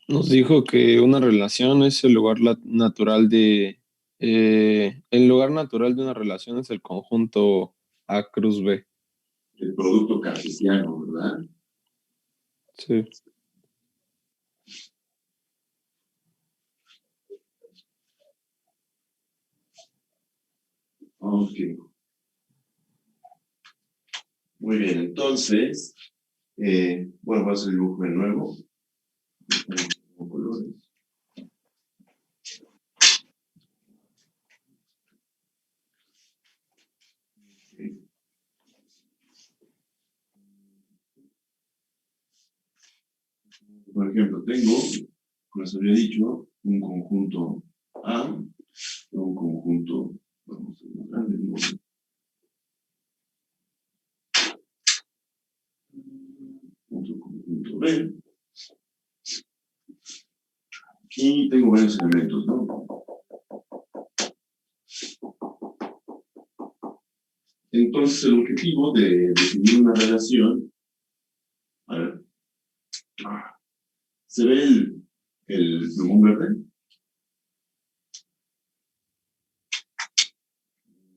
Nos dijo que una relación es el lugar natural el lugar natural de una relación es el conjunto A cruz B. El producto cartesiano, ¿verdad? Sí. Ok, muy bien, entonces, bueno, voy a hacer el dibujo de nuevo, con colores. Ok. Por ejemplo, tengo, como les había dicho, un conjunto A, un conjunto, vamos a hacer más grande, ¿no? Otro conjunto B, y tengo varios elementos, ¿no? Entonces, el objetivo de definir una relación, a ver, ¿se ve el plumón verde?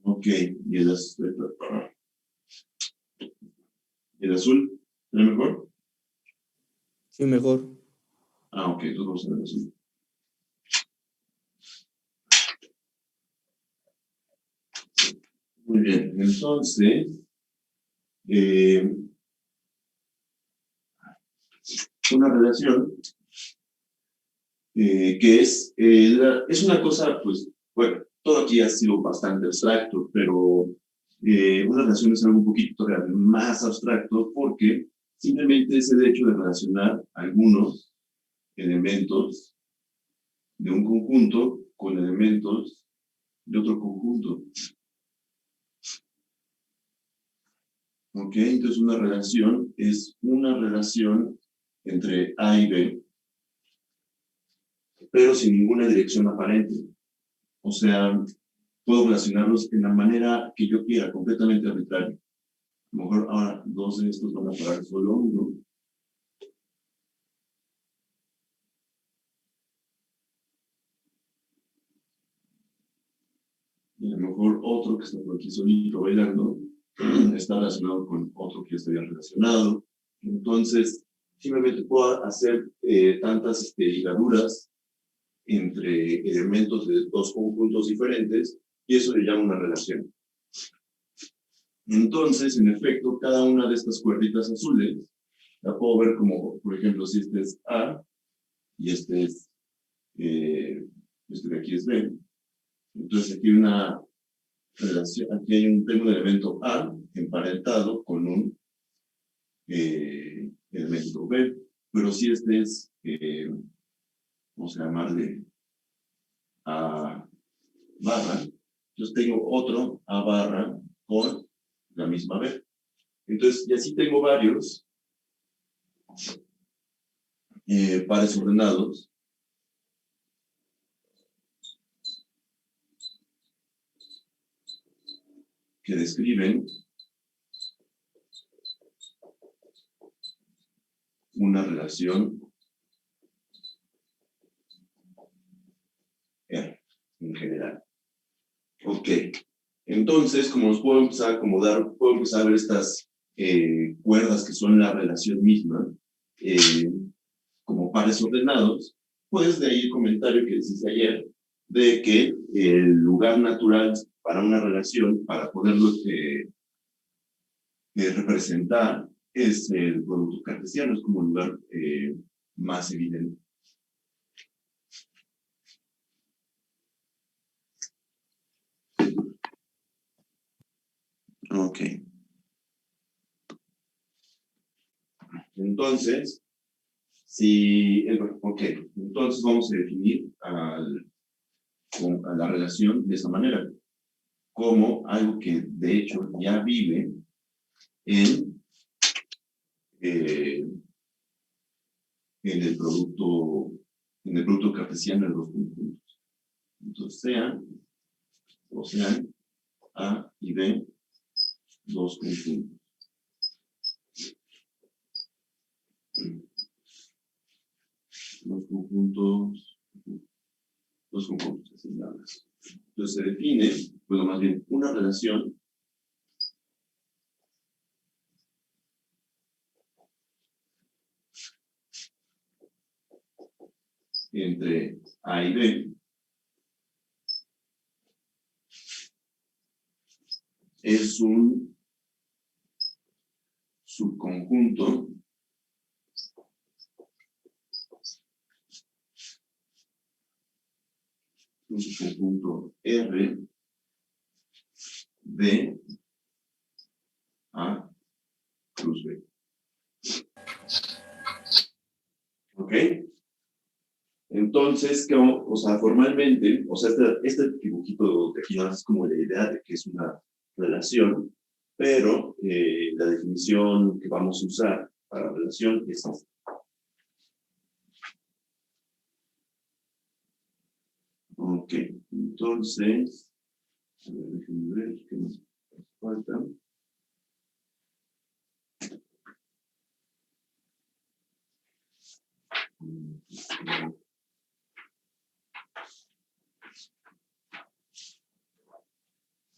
Ok, y el azul, ¿se ve mejor? Sí, mejor. Ah, ok, entonces vamos a ver el azul. Muy bien, entonces, eh, una relación que es una cosa, pues, bueno, todo aquí ha sido bastante abstracto, pero una relación es algo un poquito todavía más abstracto porque simplemente es el hecho de relacionar algunos elementos de un conjunto con elementos de otro conjunto. ¿Ok? Entonces una relación es una relación entre A y B, pero sin ninguna dirección aparente. O sea, puedo relacionarlos de la manera que yo quiera, completamente arbitraria. A lo mejor ahora dos de estos van a parar solo uno. Y a lo mejor otro que está por aquí solito bailando está relacionado con otro que estaría relacionado. Entonces, simplemente puedo hacer tantas ligaduras entre elementos de dos conjuntos diferentes y eso le llama una relación. Entonces, en efecto, cada una de estas cuerditas azules la puedo ver como, por ejemplo, si este es A y eh, este de aquí es B. Entonces, aquí hay una relación, aquí hay tengo un elemento A emparentado con un elemento B, pero si este es, vamos a llamarle A barra, entonces tengo otro A barra con la misma B. Entonces, y así tengo varios pares ordenados que describen una relación R en general. Ok, entonces, como nos puedo empezar a acomodar, puedo empezar a ver estas cuerdas que son la relación misma, eh, como pares ordenados, pues de ahí el comentario que decís ayer, de que el lugar natural para una relación, para poderlo representar, es el producto cartesiano, es como el lugar más evidente. Ok. Entonces, ok, entonces vamos a definir a la relación de esa manera, como algo que de hecho ya vive en, eh, en el producto cartesiano de los conjuntos. Entonces sean A y B, dos conjuntos. Los dos conjuntos asignables. Entonces se define, bueno, más bien, una relación entre A y B es un subconjunto R de A cruz B. ¿Ok? Entonces, o sea, formalmente, o sea, este dibujito de aquí no es como la idea de que es una relación, pero la definición que vamos a usar para relación es esta. Ok, entonces, a ver, déjenme ver qué nos falta.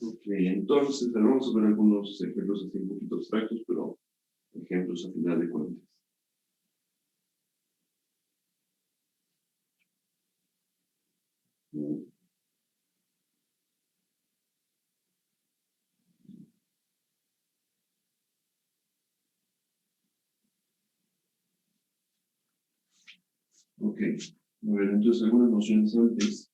Ok, entonces vamos a ver algunos ejemplos así un poquito abstractos, pero ejemplos a final de cuentas. Ok, a ver, entonces algunas nociones antes.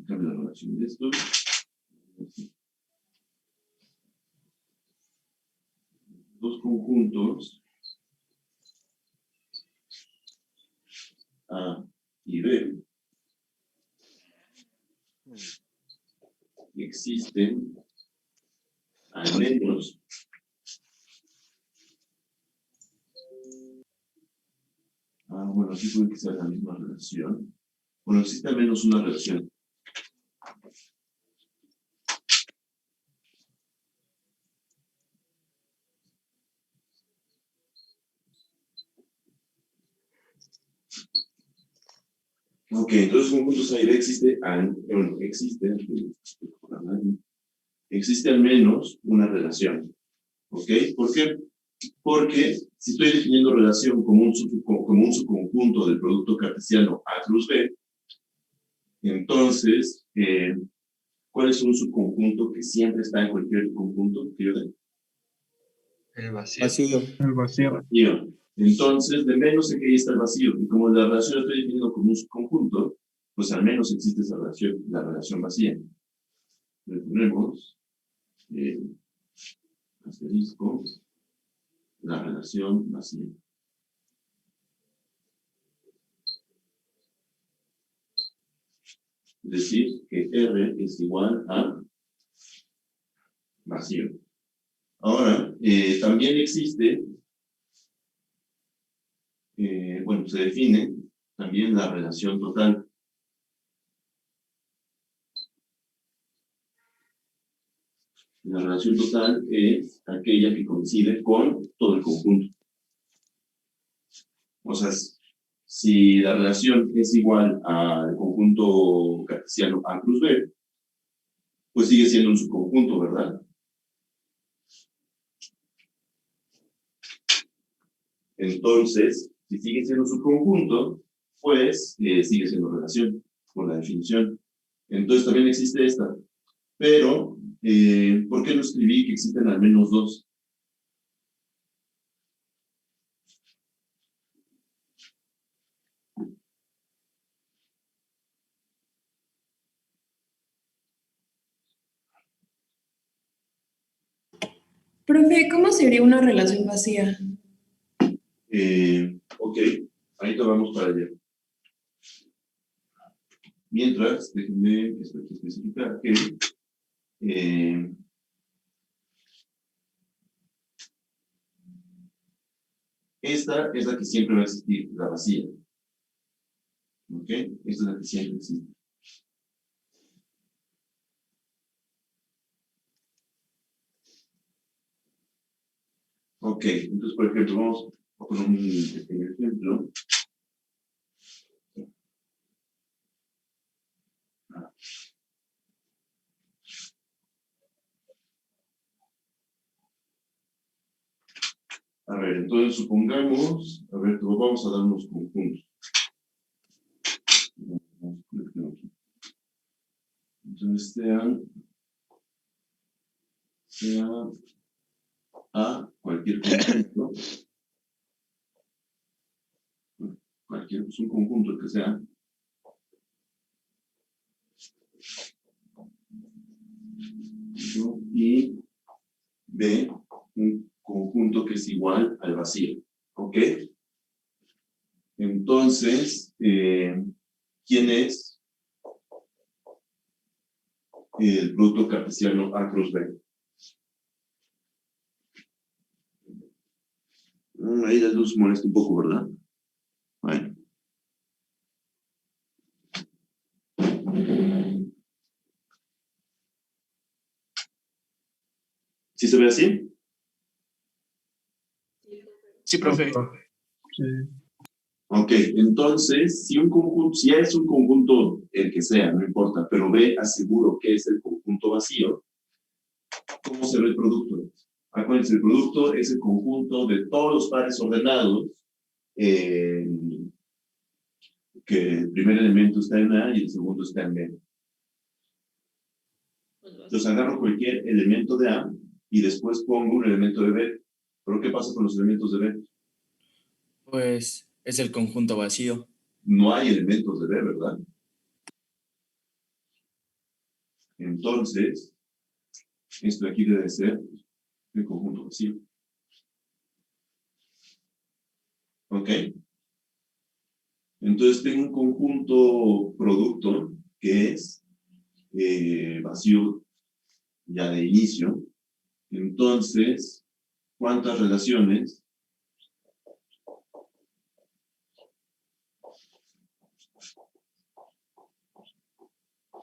Cambio la relación de estos. Dos conjuntos A y B existen al menos bueno, aquí puede que sea la misma relación. Bueno, existe al menos una relación. Ok, entonces conjuntos A y B existe al menos una relación. ¿Ok? ¿Por qué? Porque si estoy definiendo relación como un subconjunto del producto cartesiano A cruz B, entonces, ¿cuál es un subconjunto que siempre está en cualquier conjunto? El vacío. Vacío. El vacío. Vacío. Entonces, de menos sé que ahí está el vacío. Y como la relación la estoy definiendo como un subconjunto, pues al menos existe esa relación, la relación vacía. Le ponemos asterisco, la relación vacía. Es decir, que R es igual a vacío. Ahora, también existe, bueno, se define también la relación total. La relación total es aquella que coincide con todo el conjunto. O sea, si la relación es igual al conjunto cartesiano A cruz B, pues sigue siendo un subconjunto, ¿verdad? Entonces, si sigue siendo un subconjunto, pues sigue siendo relación, por la definición. Entonces también existe esta. Pero, ¿por qué no escribí que existen al menos dos? Profe, ¿cómo sería una relación vacía? Ok, ahorita vamos para allá. Mientras, déjenme especificar que esta es la que siempre va a existir, la vacía. ¿Ok? Esta es la que siempre existe. Ok, entonces, por ejemplo, vamos a poner un pequeño ejemplo. A ver, entonces supongamos, a ver, vamos a dar unos conjuntos. Entonces sea A, cualquier conjunto, cualquier, pues un conjunto que sea, ¿no? Y B, un conjunto que es igual al vacío, ¿ok? Entonces, ¿quién es el producto cartesiano A cruz B? Ahí la luz molesta un poco, ¿verdad? Bueno. ¿Sí se ve así? Sí, profe. Sí. Ok, entonces, si un conjunto, si A es un conjunto, el que sea, no importa, pero B aseguro que es el conjunto vacío, ¿cómo se ve el producto? Acuérdense, el producto es el conjunto de todos los pares ordenados, que el primer elemento está en A y el segundo está en B. Entonces agarro cualquier elemento de A y después pongo un elemento de B. ¿Pero qué pasa con los elementos de B? Pues es el conjunto vacío. No hay elementos de B, ¿verdad? Entonces, esto de aquí debe ser el conjunto vacío. ¿Ok? Entonces tengo un conjunto producto que es vacío ya de inicio. Entonces, ¿cuántas relaciones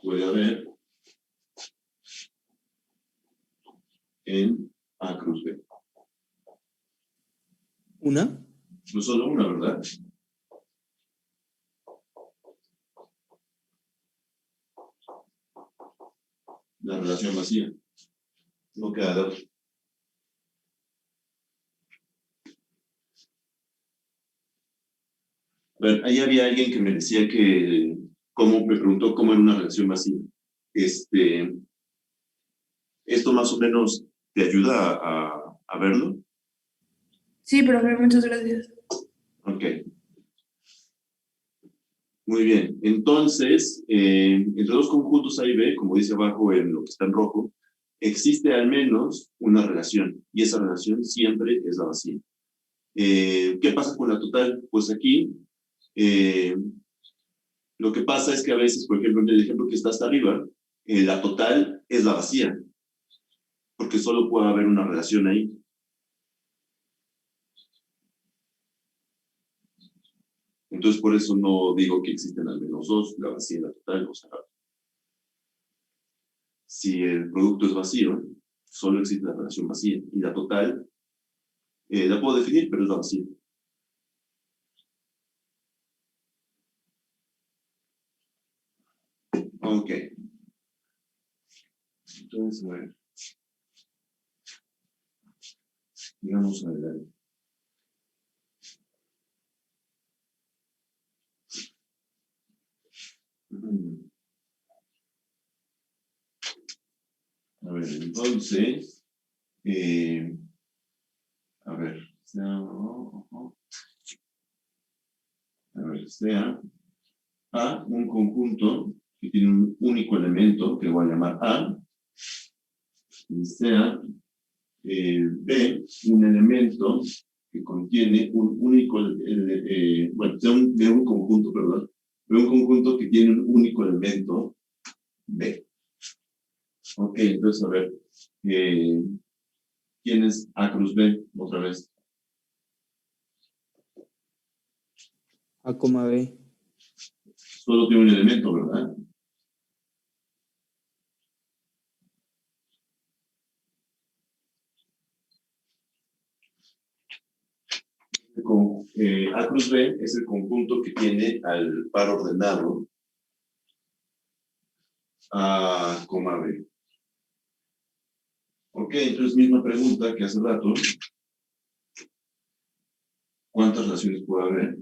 puede haber en A cruz B? ¿Una? No solo una, ¿verdad? La relación vacía. No queda de otra. A ver, ahí había alguien que me decía que, me preguntó cómo era una relación vacía. Esto más o menos te ayuda a verlo. Sí, profe, muchas gracias. Ok. Muy bien. Entonces, entre dos conjuntos A y B, como dice abajo en lo que está en rojo, existe al menos una relación, y esa relación siempre es la vacía. ¿Qué pasa con la total? Pues aquí, lo que pasa es que a veces, por ejemplo, en el ejemplo que está hasta arriba, la total es la vacía, porque solo puede haber una relación ahí. Entonces, por eso no digo que existen al menos dos, la vacía y la total, o sea, si el producto es vacío, solo existe la relación vacía, y la total la puedo definir, pero es la vacía. Ok. Entonces, a ver. Digamos adelante. A ver, entonces, a ver, sea A un conjunto que tiene un único elemento que voy a llamar A, y sea B un elemento que contiene un único, bueno, sea de un conjunto, perdón, un conjunto que tiene un único elemento B. Ok, entonces, a ver, ¿quién es A cruz B? Otra vez. A, B. Solo tiene un elemento, ¿verdad? A cruz B es el conjunto que tiene al par ordenado A, B. Ok, entonces misma pregunta que hace rato. ¿Cuántas relaciones puede haber?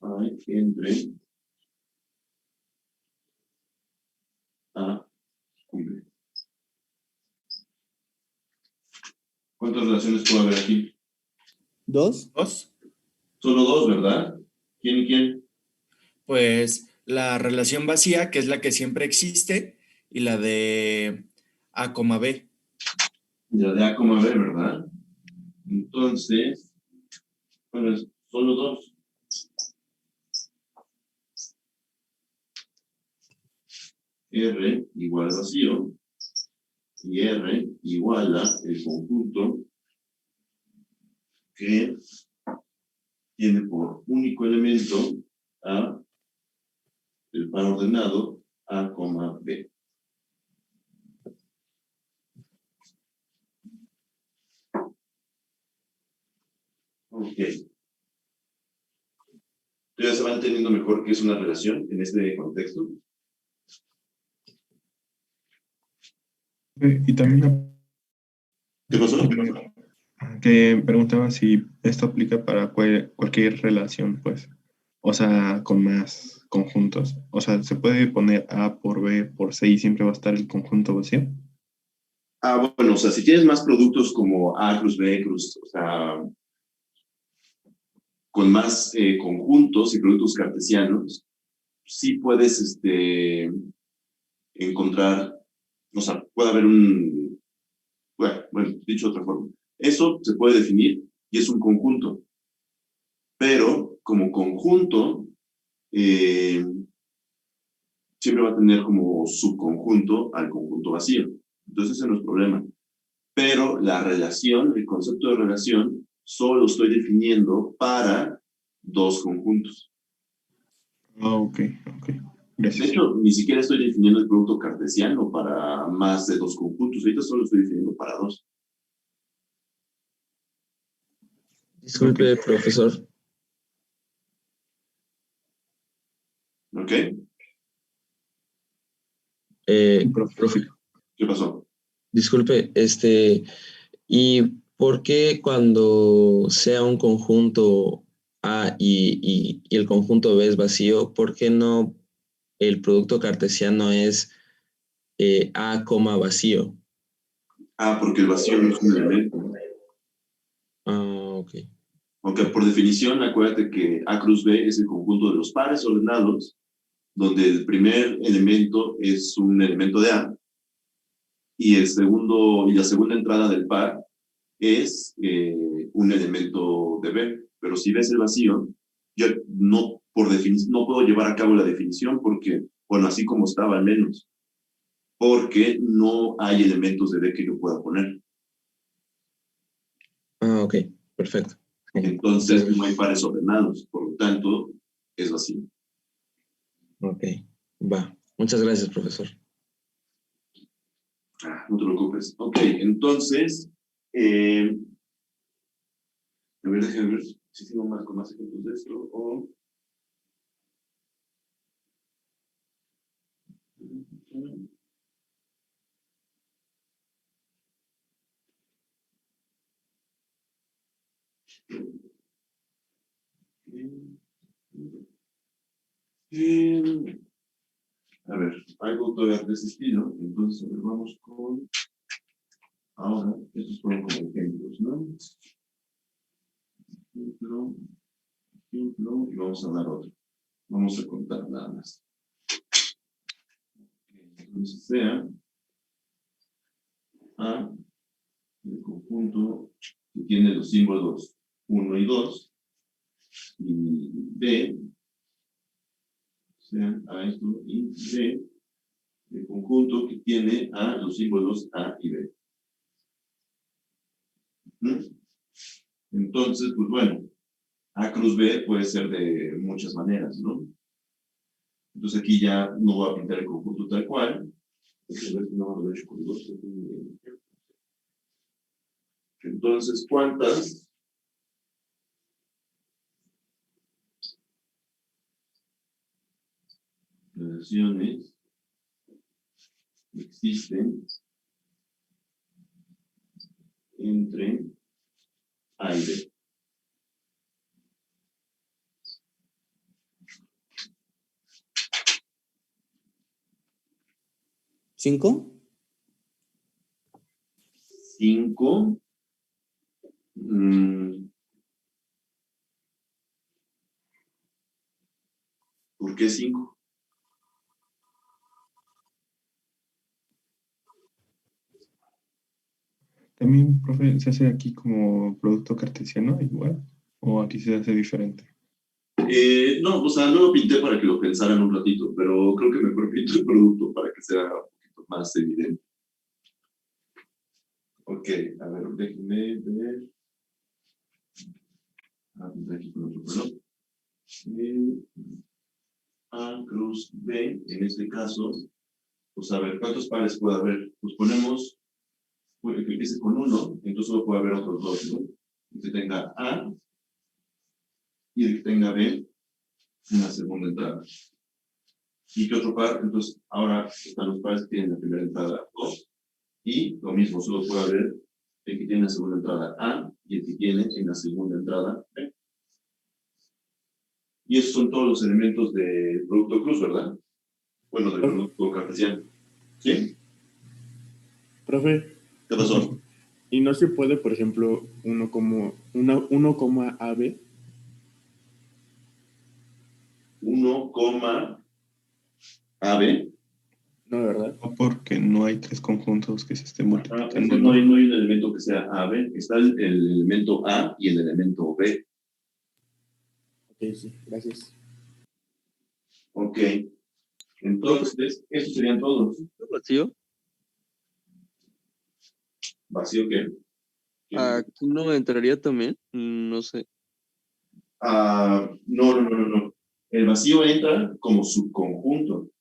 Hay entre A y B. ¿Cuántas relaciones puede haber aquí? ¿Dos? ¿Dos? Solo dos, ¿verdad? ¿Quién y quién? Pues la relación vacía, que es la que siempre existe, y la de A, B. Y la de A, B, ¿verdad? Entonces, bueno, es solo dos. R igual vacío y R igual a el conjunto que tiene por único elemento a el par ordenado A, B. Ok. ¿Ya se va entendiendo mejor qué es una relación en este contexto? Y también ¿Qué pasó? te preguntaba si esto aplica para cualquier relación, pues, o sea, con más conjuntos. O sea, se puede poner A por B por C y siempre va a estar el conjunto vacío. Ah, bueno, o sea, si tienes más productos como A cruz B cruz, o sea, con más conjuntos y productos cartesianos, sí puedes encontrar, o sea, puede haber bueno, dicho de otra forma, eso se puede definir y es un conjunto, pero como conjunto, eh, siempre va a tener como subconjunto al conjunto vacío. Entonces ese no es problema. Pero la relación, el concepto de relación, solo lo estoy definiendo para dos conjuntos. Ah, ok. De Gracias. hecho, ni siquiera estoy definiendo el producto cartesiano para más de dos conjuntos. Ahorita solo estoy definiendo para dos. Disculpe, profesor. ¿Ok? Profe, ¿Qué pasó? disculpe, ¿y por qué cuando sea un conjunto A y el conjunto B es vacío, por qué no el producto cartesiano es A, vacío? Ah, porque el vacío no es un elemento. Ah, ok. Aunque por definición, acuérdate que A cruz B es el conjunto de los pares ordenados, donde el primer elemento es un elemento de A y la segunda entrada del par es un elemento de B. Pero si ves el vacío, yo no, por definición, no puedo llevar a cabo la definición porque, bueno, así como estaba al menos, porque no hay elementos de B que yo pueda poner. Ah, ok, perfecto. Entonces no hay pares ordenados, por lo tanto, es vacío. Ok, va. Muchas gracias, profesor. No te preocupes. Ok, entonces, a ver, déjame ver si tengo más con más ejemplos de esto o... A ver, algo todavía de ese estilo. Entonces, a ver, vamos con... Ahora, estos fueron como ejemplos, ¿no? Ejemplo, y vamos a dar otro. Vamos a contar nada más. Entonces, sea... A, el conjunto que tiene los símbolos 1 y 2, y B, o sea, A esto, y B, el conjunto que tiene a los símbolos A y B. Entonces, pues bueno, A cruz B puede ser de muchas maneras, ¿no? Entonces aquí ya no voy a pintar el conjunto tal cual. Entonces, ¿cuántas relaciones existen entre A y B? ¿5? 5. ¿Por qué 5? También, profe, se hace aquí como producto cartesiano igual, o aquí se hace diferente. No, o sea, no lo pinté para que lo pensaran un ratito, pero creo que mejor pinto el producto para que sea un poquito más evidente. Ok, a ver, déjenme ver. Aquí con otro color. A cruz B, en este caso, pues a ver, ¿cuántos pares puede haber? Pues ponemos, que empiece con 1, entonces solo puede haber otros 2, ¿no? El que tenga A y el que tenga B en la segunda entrada. ¿Y qué otro par? Entonces, ahora están los pares que tienen la primera entrada 2. Y lo mismo, solo puede haber el que tiene en la segunda entrada A y el que tiene en la segunda entrada B. Y esos son todos los elementos del producto cruz, ¿verdad? Bueno, del producto cartesiano. ¿Sí? Profe, ¿Qué pasó? ¿y no se puede, por ejemplo, 1, AB? 1, AB. No, ¿verdad? O porque no hay tres conjuntos que se estén multiplicando, Entonces no hay un elemento que sea AB. Está el elemento A y el elemento B. Ok, sí, gracias. Ok. Entonces, estos serían todos. ¿Vacío? ¿Vacío qué? ¿Aquí no entraría también? No sé. No. El vacío entra como subconjunto.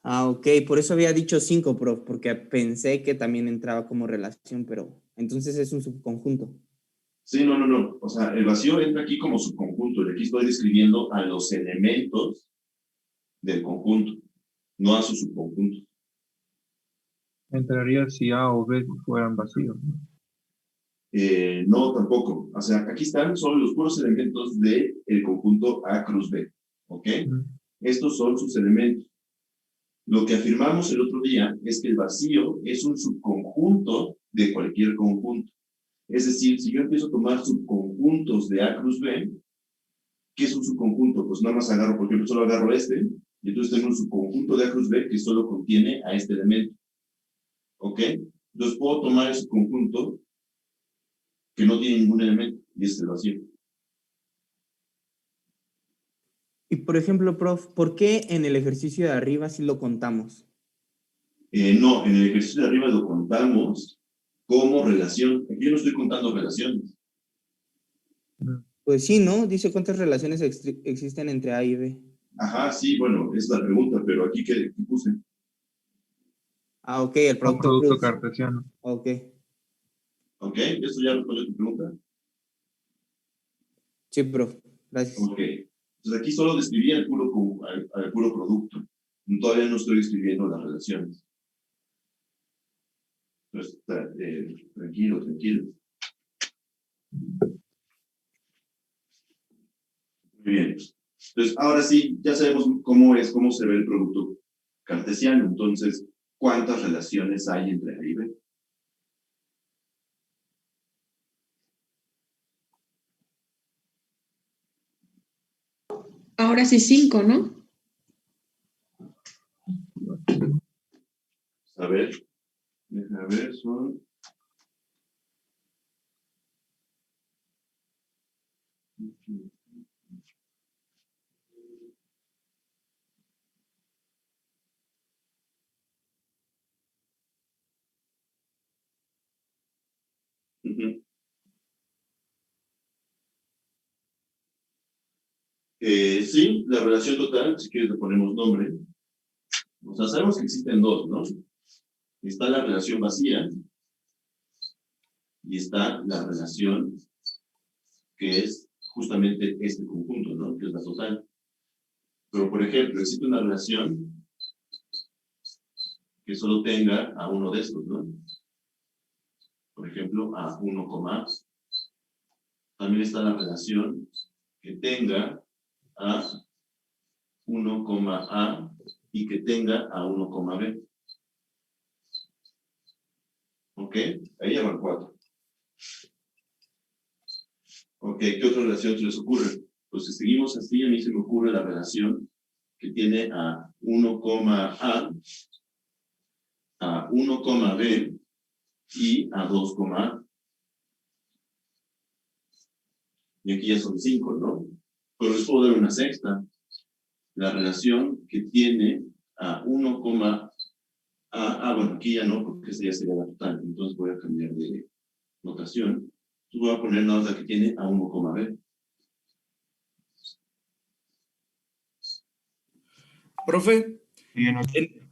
Ok, por eso había dicho 5, prof, porque pensé que también entraba como relación, pero entonces es un subconjunto. Sí, no. O sea, el vacío entra aquí como subconjunto. Y aquí estoy describiendo a los elementos del conjunto, no a sus subconjuntos. Entraría si A o B fueran vacíos, ¿no? No, tampoco. O sea, aquí están solo los puros elementos del conjunto A cruz B. ¿Ok? Estos son sus elementos. Lo que afirmamos el otro día es que el vacío es un subconjunto de cualquier conjunto. Es decir, si yo empiezo a tomar subconjuntos de A cruz B, ¿qué es un subconjunto? Pues nada más agarro, por ejemplo, solo agarro este, y entonces tengo un subconjunto de A cruz B que solo contiene a este elemento. ¿Ok? Entonces puedo tomar ese conjunto que no tiene ningún elemento, y es el vacío. Y por ejemplo, prof, ¿por qué en el ejercicio de arriba sí lo contamos? No, en el ejercicio de arriba lo contamos como relación. Aquí yo no estoy contando relaciones. Pues sí, ¿no? Dice cuántas relaciones existen entre A y B. Ajá, sí, bueno, es la pregunta, pero aquí ¿qué puse? Ok, el Un producto producto cruz. cartesiano. Ok. ¿Ok? ¿Esto ya responde tu pregunta? Sí, prof. Gracias. Ok. Entonces aquí solo describí el puro producto. Todavía no estoy describiendo las relaciones. Entonces, tranquilo. Muy bien. Entonces, ahora sí, ya sabemos cómo se ve el producto cartesiano. Entonces, ¿cuántas relaciones hay entre A y B? Ahora sí 5, ¿no? A ver, déjame ver, son... Ujú. Sí, la relación total, si quieres le ponemos nombre. O sea, sabemos que existen dos, ¿no? Está la relación vacía y está la relación que es justamente este conjunto, ¿no? Que es la total. Pero, por ejemplo, existe una relación que solo tenga a uno de estos, ¿no? Por ejemplo, a 1, A. También está la relación que tenga a 1, A y que tenga a 1, B. ¿Ok? Ahí ya van 4. ¿Ok? ¿Qué otra relación se les ocurre? Pues si seguimos así, a mí se me ocurre la relación que tiene a 1, a 1, B y a 2, A. Y aquí ya son 5, ¿no? Pero les puedo dar una sexta. La relación que tiene a 1, bueno, aquí ya no, porque esta ya sería la total. Entonces voy a cambiar de notación. Entonces voy a poner nada más la que tiene a 1, B. Profe, Y en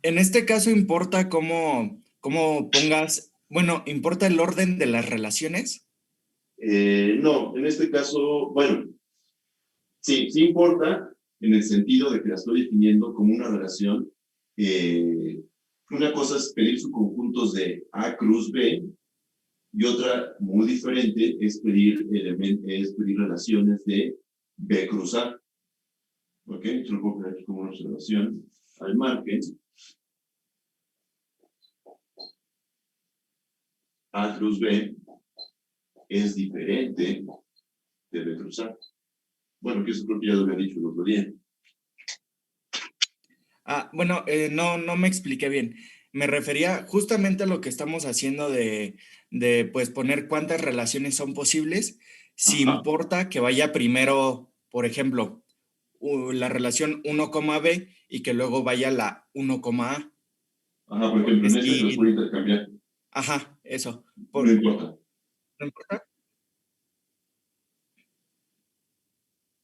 en este caso importa cómo pongas, bueno, ¿importa el orden de las relaciones? No, en este caso, bueno, sí, sí importa en el sentido de que la estoy definiendo como una relación. Una cosa es pedir subconjuntos de A cruz B y otra muy diferente es pedir relaciones de B cruz A. ¿Ok? Yo lo puedo poner aquí como una observación al margen. A cruz B es diferente de B cruz A. Bueno, que eso creo que ya lo había dicho el otro día. Bueno, no me expliqué bien. Me refería justamente a lo que estamos haciendo de pues poner cuántas relaciones son posibles, si Ajá. importa que vaya primero, por ejemplo, la relación 1, B y que luego vaya la 1, A. Ajá, por ejemplo, Porque en esta que los puedo si, intercambiar. ajá, eso. No importa. ¿No importa?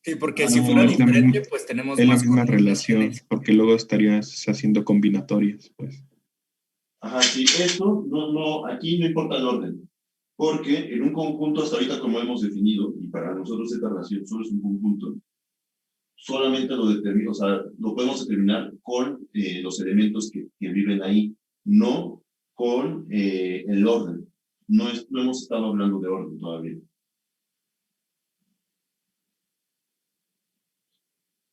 Sí, porque Ah, si no, fuera no, es diferente, pues tenemos es la más misma relación, combinaciones. porque luego estarías haciendo combinatorias, pues. Ajá, sí, esto aquí no importa el orden, porque en un conjunto hasta ahorita como hemos definido, y para nosotros esta relación solo es un conjunto, solamente o sea, lo podemos determinar con los elementos que viven ahí, no con el orden. No hemos estado hablando de orden todavía.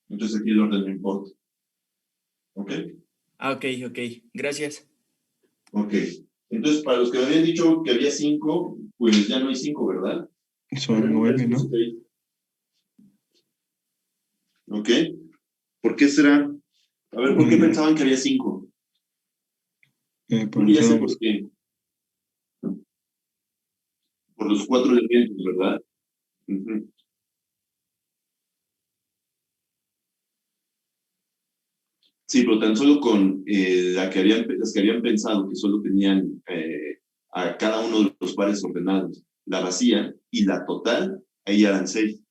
Entonces aquí el orden no importa. ¿Ok? Ok, gracias. Ok. Entonces, para los que me habían dicho que había 5, pues ya no hay 5, ¿verdad? Son 9, ¿no? ¿Ok? ¿Por qué será? A ver, ¿por qué pensaban que había 5? Por Ya sé todo, por qué. Por los 4 elementos, ¿verdad? Ujú. Sí, pero tan solo con las que habían pensado que solo tenían a cada uno de los pares ordenados, la vacía y la total, ahí ya eran 6.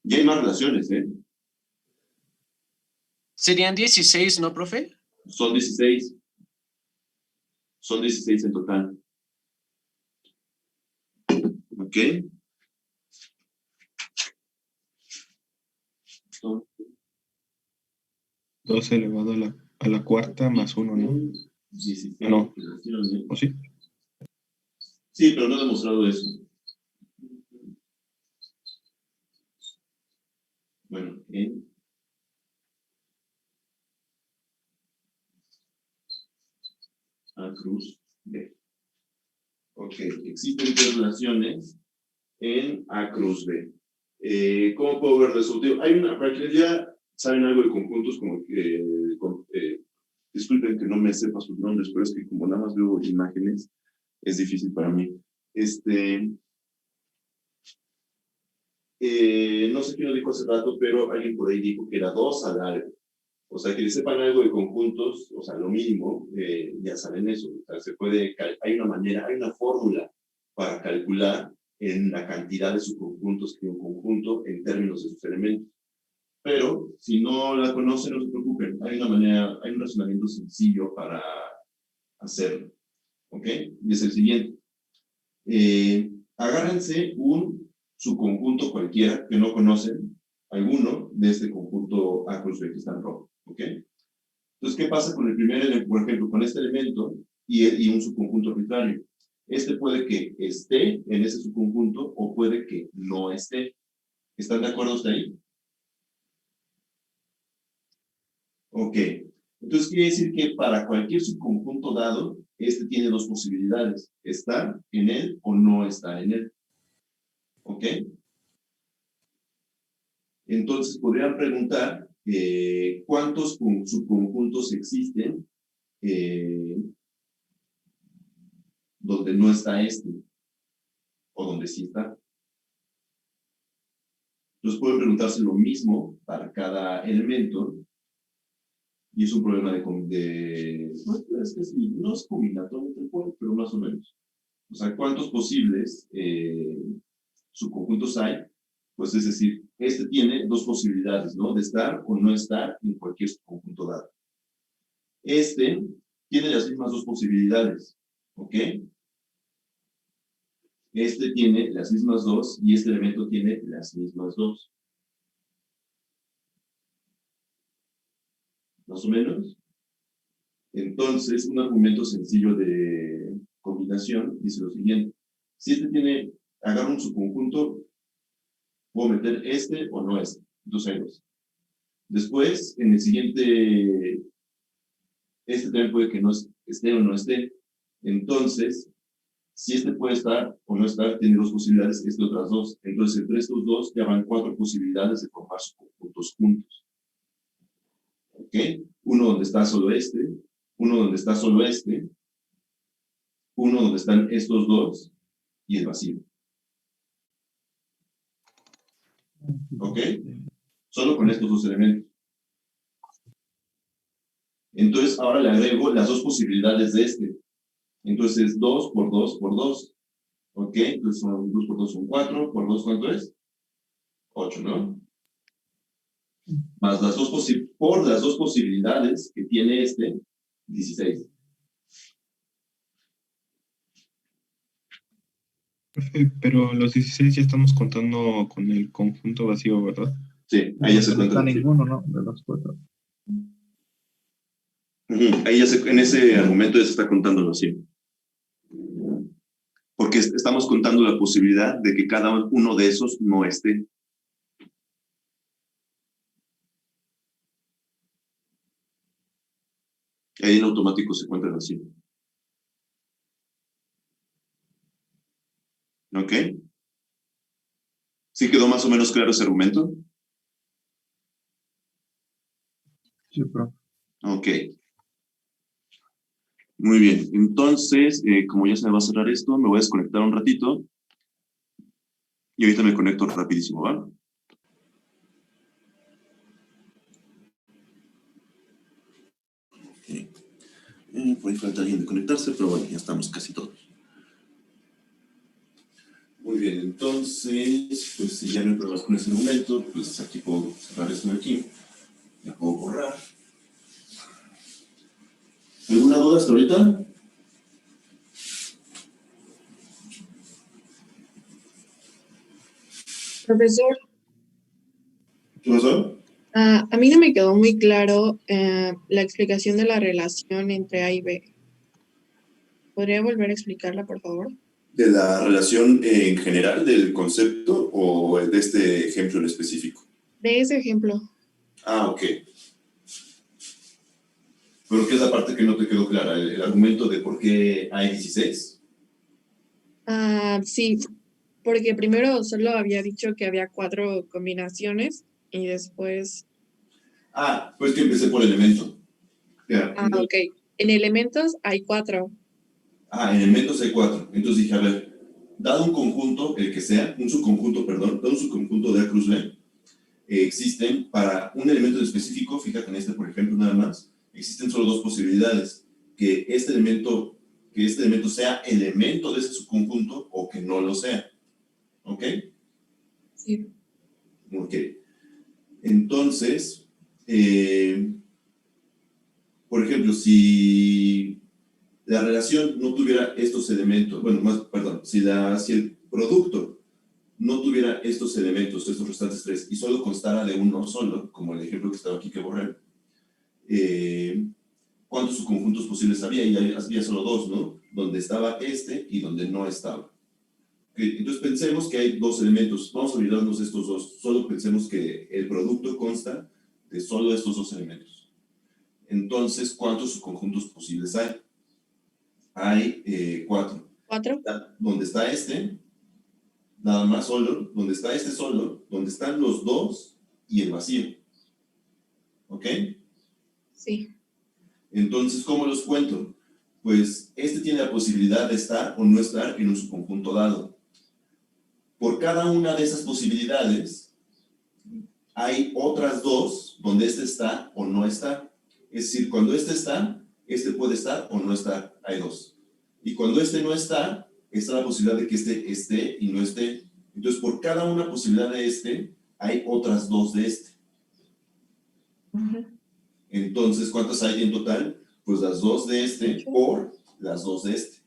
Ya hay más relaciones, ¿eh? Serían 16, ¿no, profe? Son 16. Son 16 en total. ¿Ok? 2 elevado a la cuarta más 1, ¿no? 16 No. relaciones. ¿O sí? Sí, pero no he demostrado eso. Bueno, en A cruz B. Ok, existen 3 relaciones en A cruz B. ¿Cómo puedo ver eso? Hay una, para que ya ¿saben algo de conjuntos como que, disculpen que no me sepa sus nombres, pero es que como nada más veo imágenes, es difícil para mí. No sé quién lo dijo hace rato, pero alguien por ahí dijo que era 2 al algo. O sea, que sepan algo de conjuntos, o sea, lo mínimo, ya saben eso. O sea, hay una manera, hay una fórmula para calcular en la cantidad de subconjuntos que un conjunto en términos de sus elementos. Pero si no la conocen, no se preocupen. Hay una manera, hay un razonamiento sencillo para hacerlo. ¿Ok? Y es el siguiente. Agárrense un subconjunto cualquiera que no conocen, alguno de este conjunto A cruz B que está en rojo. ¿Ok? Entonces, ¿qué pasa con el primer elemento? Por ejemplo, con este elemento y un subconjunto arbitrario. Este puede que esté en ese subconjunto o puede que no esté. ¿Están de acuerdo hasta ahí? Ok. Entonces, quiere decir que para cualquier subconjunto dado, este tiene 2 posibilidades. Estar en él o no estar en él. ¿Ok? Entonces, podrían preguntar cuántos subconjuntos existen donde no está este, o donde sí está. Entonces pueden preguntarse lo mismo para cada elemento, y es un problema no es combinatorio, pero más o menos. O sea, ¿cuántos posibles subconjuntos hay? Pues es decir, este tiene 2 posibilidades, ¿no? De estar o no estar en cualquier subconjunto dado. Este tiene las mismas 2 posibilidades, ¿ok? Este tiene las mismas 2 y este elemento tiene las mismas 2. ¿Más o menos? Entonces, un argumento sencillo de combinación dice lo siguiente. Si este agarra un subconjunto, puedo meter este o no este. Entonces hay 2. Después, en el siguiente, este también puede que no esté o no esté. Entonces, si este puede estar o no estar, tiene 2 posibilidades, este otras 2. Entonces, entre estos 2 ya van 4 posibilidades de formar subconjuntos juntos. ¿Ok? Uno donde está solo este, uno donde está solo este, uno donde están estos 2 y el vacío. ¿Ok? Solo con estos 2 elementos. Entonces, ahora le agrego las 2 posibilidades de este. Entonces, 2 por 2 por 2. ¿Ok? Entonces, 2 por 2 son 4. ¿Por 2 cuánto es? 8, ¿no? Más por las 2 posibilidades que tiene este, 16. Pero los 16 ya estamos contando con el conjunto vacío, ¿verdad? Sí, ahí ya se No cuenta. está ninguno, ¿no? De los 4. Ahí en ese argumento ya se está contando lo así. Porque estamos contando la posibilidad de que cada uno de esos no esté. Ahí en automático se cuenta así. ¿Ok? ¿Sí quedó más o menos claro ese argumento? Sí, profe. Ok. Muy bien. Entonces, como ya se me va a cerrar esto, me voy a desconectar un ratito. Y ahorita me conecto rapidísimo, ¿va? Ok. Por ahí falta alguien de conectarse, pero bueno, ya estamos casi todos. Muy bien, entonces, pues si ya no hay problemas con ese momento, pues aquí puedo cerrar esto de aquí. Ya puedo borrar. ¿Alguna duda hasta ahorita? Profesor, ¿Qué pasó? a mí no me quedó muy claro la explicación de la relación entre A y B. ¿Podría volver a explicarla, por favor? ¿De la relación en general del concepto o de este ejemplo en específico? De ese ejemplo. Ah, ok. ¿Pero qué es la parte que no te quedó clara? ¿El argumento de por qué hay 16? Sí, porque primero solo había dicho que había 4 combinaciones y después Pues que empecé por elemento. Ya, Ok. En elementos hay 4. en elementos hay 4. Entonces dije, a ver, dado un conjunto, el que sea, un subconjunto, perdón, dado un subconjunto de A cruz B, existen para un elemento en específico, fíjate en este, por ejemplo, nada más, existen solo 2 posibilidades, que este elemento sea elemento de ese subconjunto o que no lo sea. ¿Ok? Sí. Ok. Entonces, por ejemplo, si la relación no tuviera estos elementos, si el producto no tuviera estos elementos, estos restantes 3, y solo constara de uno solo, como el ejemplo que estaba aquí que borré, ¿cuántos subconjuntos posibles había? Y había solo 2, ¿no? Donde estaba este y donde no estaba. Okay, entonces pensemos que hay 2 elementos. Vamos a olvidarnos de estos 2. Solo pensemos que el producto consta de solo estos 2 elementos. Entonces, ¿cuántos subconjuntos posibles hay? Hay 4. ¿4? Donde está este, nada más solo. Donde está este solo. Donde están los 2 y el vacío. ¿Ok? Sí. Entonces, ¿cómo los cuento? Pues este tiene la posibilidad de estar o no estar en un subconjunto dado. Por cada una de esas posibilidades, hay otras 2 donde este está o no está. Es decir, cuando este está, este puede estar o no estar. Hay 2. Y cuando este no está, está la posibilidad de que este esté y no esté. Entonces, por cada una posibilidad de este, hay otras 2 de este. Entonces, ¿cuántas hay en total? Pues las 2 de este por las 2 de este.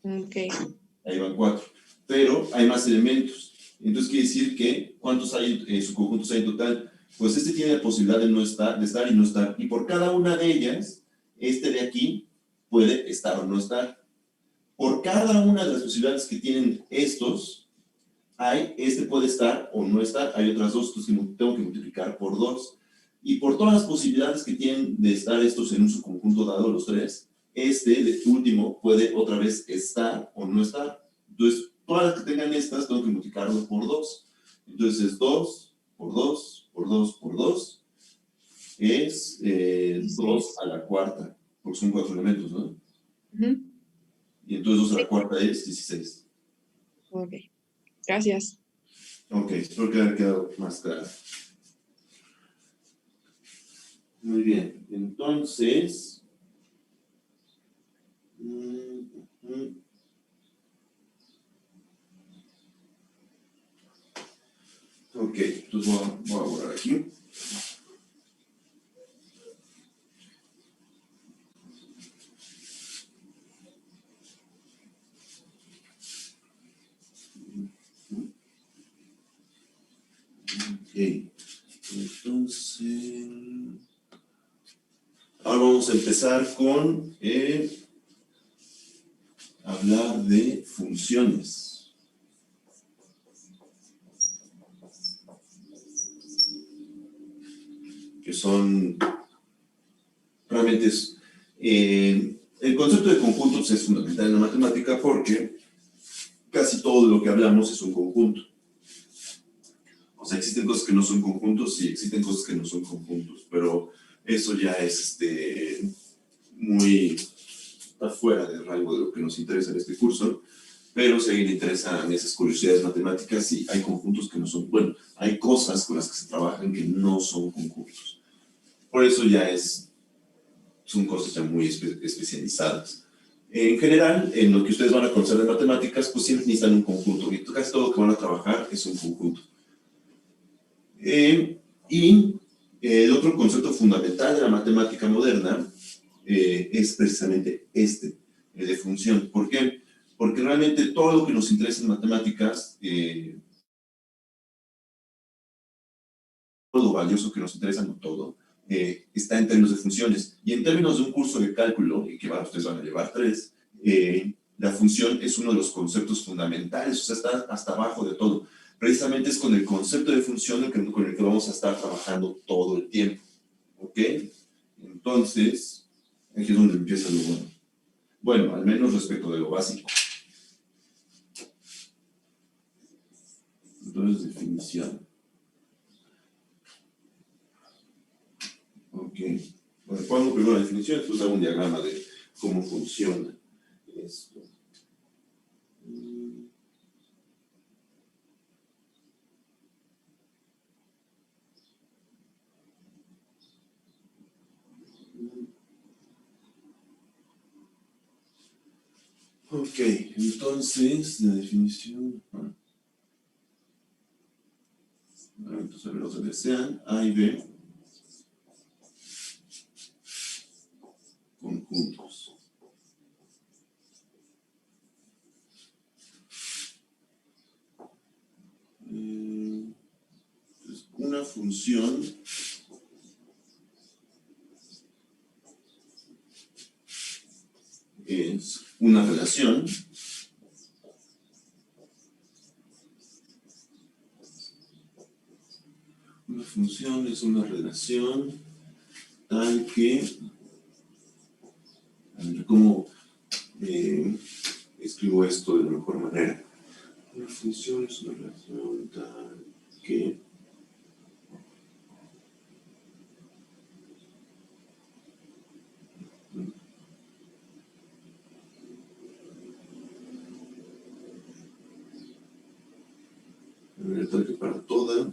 Ok. Ahí van 4. Pero hay más elementos. Entonces quiere decir que ¿cuántos hay subconjuntos hay en total? Pues este tiene la posibilidad de estar y no estar. Y por cada una de ellas, este de aquí puede estar o no estar. Por cada una de las posibilidades que tienen estos, este puede estar o no estar. Hay otras 2, entonces tengo que multiplicar por 2. Y por todas las posibilidades que tienen de estar estos en un subconjunto dado los 3, de último puede otra vez estar o no estar. Entonces, todas las que tengan estas, tengo que multiplicarlo por 2. Entonces, 2 por 2 por 2 por 2 es 2 a la cuarta, porque son 4 elementos, ¿no? Y entonces 2 a la cuarta es 16. Ok. Gracias. Ok, espero que haya quedado más claro. Muy bien, entonces... Ok, entonces voy a borrar aquí. Ok, entonces... Ahora vamos a empezar con hablar de funciones. Que son realmente el concepto de conjuntos es fundamental en la matemática porque casi todo lo que hablamos es un conjunto. O sea, existen cosas que no son conjuntos, sí, existen cosas que no son conjuntos, pero eso ya es muy afuera del rango de lo que nos interesa en este curso. Pero si a alguien le interesan esas curiosidades matemáticas, sí, hay conjuntos que no son, bueno, hay cosas con las que se trabajan que no son conjuntos. Por eso ya son cosas ya muy especializadas. En general, en lo que ustedes van a conocer de matemáticas, pues siempre necesitan un conjunto. Y casi todo lo que van a trabajar es un conjunto. Y el otro concepto fundamental de la matemática moderna es precisamente el de función. ¿Por qué? Porque realmente todo lo que nos interesa en matemáticas, todo lo valioso que nos interesa, no todo, está en términos de funciones. Y en términos de un curso de cálculo, y que ustedes van a llevar 3, la función es uno de los conceptos fundamentales, o sea, está hasta abajo de todo. Precisamente es con el concepto de función con el que vamos a estar trabajando todo el tiempo. ¿Ok? Entonces, aquí es donde empieza lo bueno. Bueno, al menos respecto de lo básico. Entonces, definición. pongo primero la definición, después hago un diagrama de cómo funciona esto. Ok, entonces, la definición. Entonces, los que sean A y B conjuntos. Entonces, una función es una relación una función es una relación tal que, a ver cómo escribo esto de la mejor manera. Una función es una relación tal que tal que para toda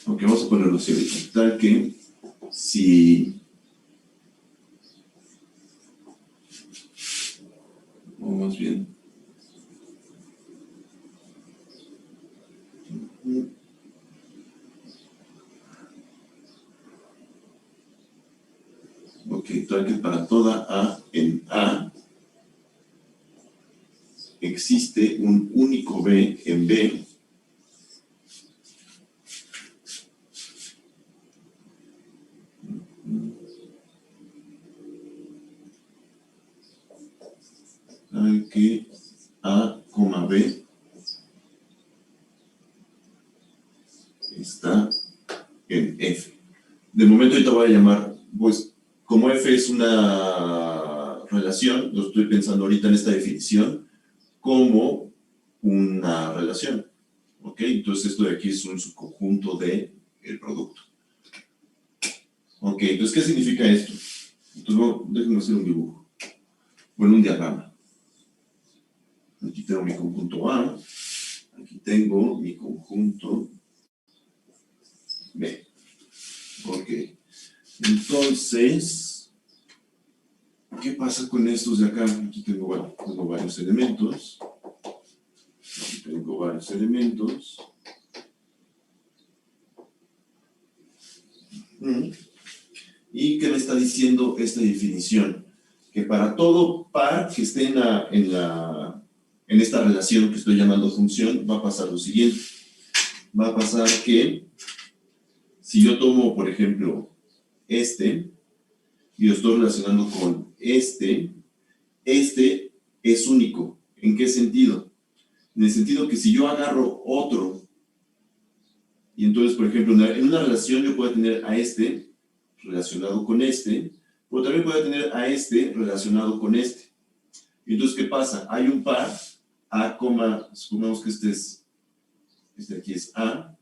ok, vamos a ponerlo así ahorita, tal que si o más bien ok, tal que para toda A en A existe un único B en B tal que A, B está en F. De momento ahorita voy a llamar, pues, como F es una relación, lo estoy pensando ahorita en esta definición, como una relación. ¿Ok? Entonces esto de aquí es un subconjunto del producto. Ok, entonces, ¿qué significa esto? Entonces, déjenme hacer un dibujo. Bueno, un diagrama. Aquí tengo mi conjunto A, aquí tengo mi conjunto B. Ok, entonces, ¿qué pasa con estos de acá? Aquí tengo, bueno, tengo varios elementos. Aquí tengo varios elementos. ¿Y qué me está diciendo esta definición? Que para todo par que esté en esta relación que estoy llamando función, va a pasar lo siguiente. Va a pasar que, si yo tomo, por ejemplo, este, y lo estoy relacionando con este es único. ¿En qué sentido? En el sentido que si yo agarro otro, y entonces, por ejemplo, en una relación yo puedo tener a este relacionado con este, pero también puedo tener a este relacionado con este. Y entonces, ¿qué pasa? Hay un par, A, supongamos que este aquí es A,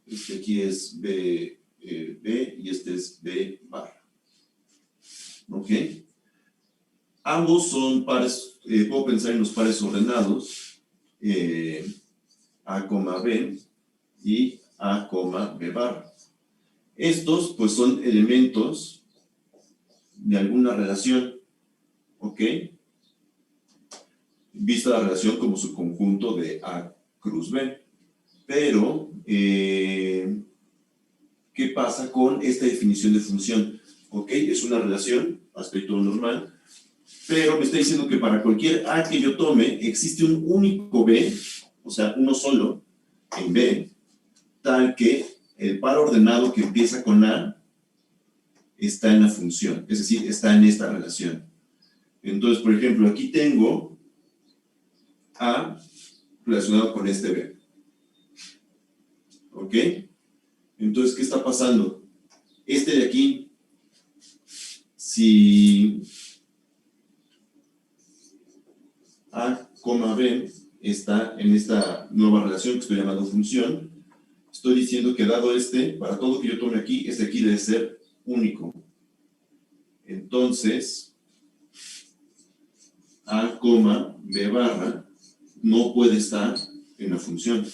este aquí es B, B y este es B bar. ¿Ok? Ambos son pares, puedo pensar en los pares ordenados, A, B y A, B bar. Estos, pues, son elementos de alguna relación, ¿ok? Vista la relación como su conjunto de A cruz B. Pero, ¿qué pasa con esta definición de función? ¿Ok? Es una relación, hasta ahí todo normal, pero me está diciendo que para cualquier A que yo tome, existe un único B, o sea, uno solo, en B, tal que el par ordenado que empieza con A está en la función, es decir, está en esta relación. Entonces, por ejemplo, aquí tengo A relacionado con este B. ¿Ok? Entonces, ¿qué está pasando? Este de aquí, si A, B en esta nueva relación que estoy llamando función, estoy diciendo que dado para todo que yo tome aquí, este aquí debe ser único. Entonces, A, B barra no puede estar en la función.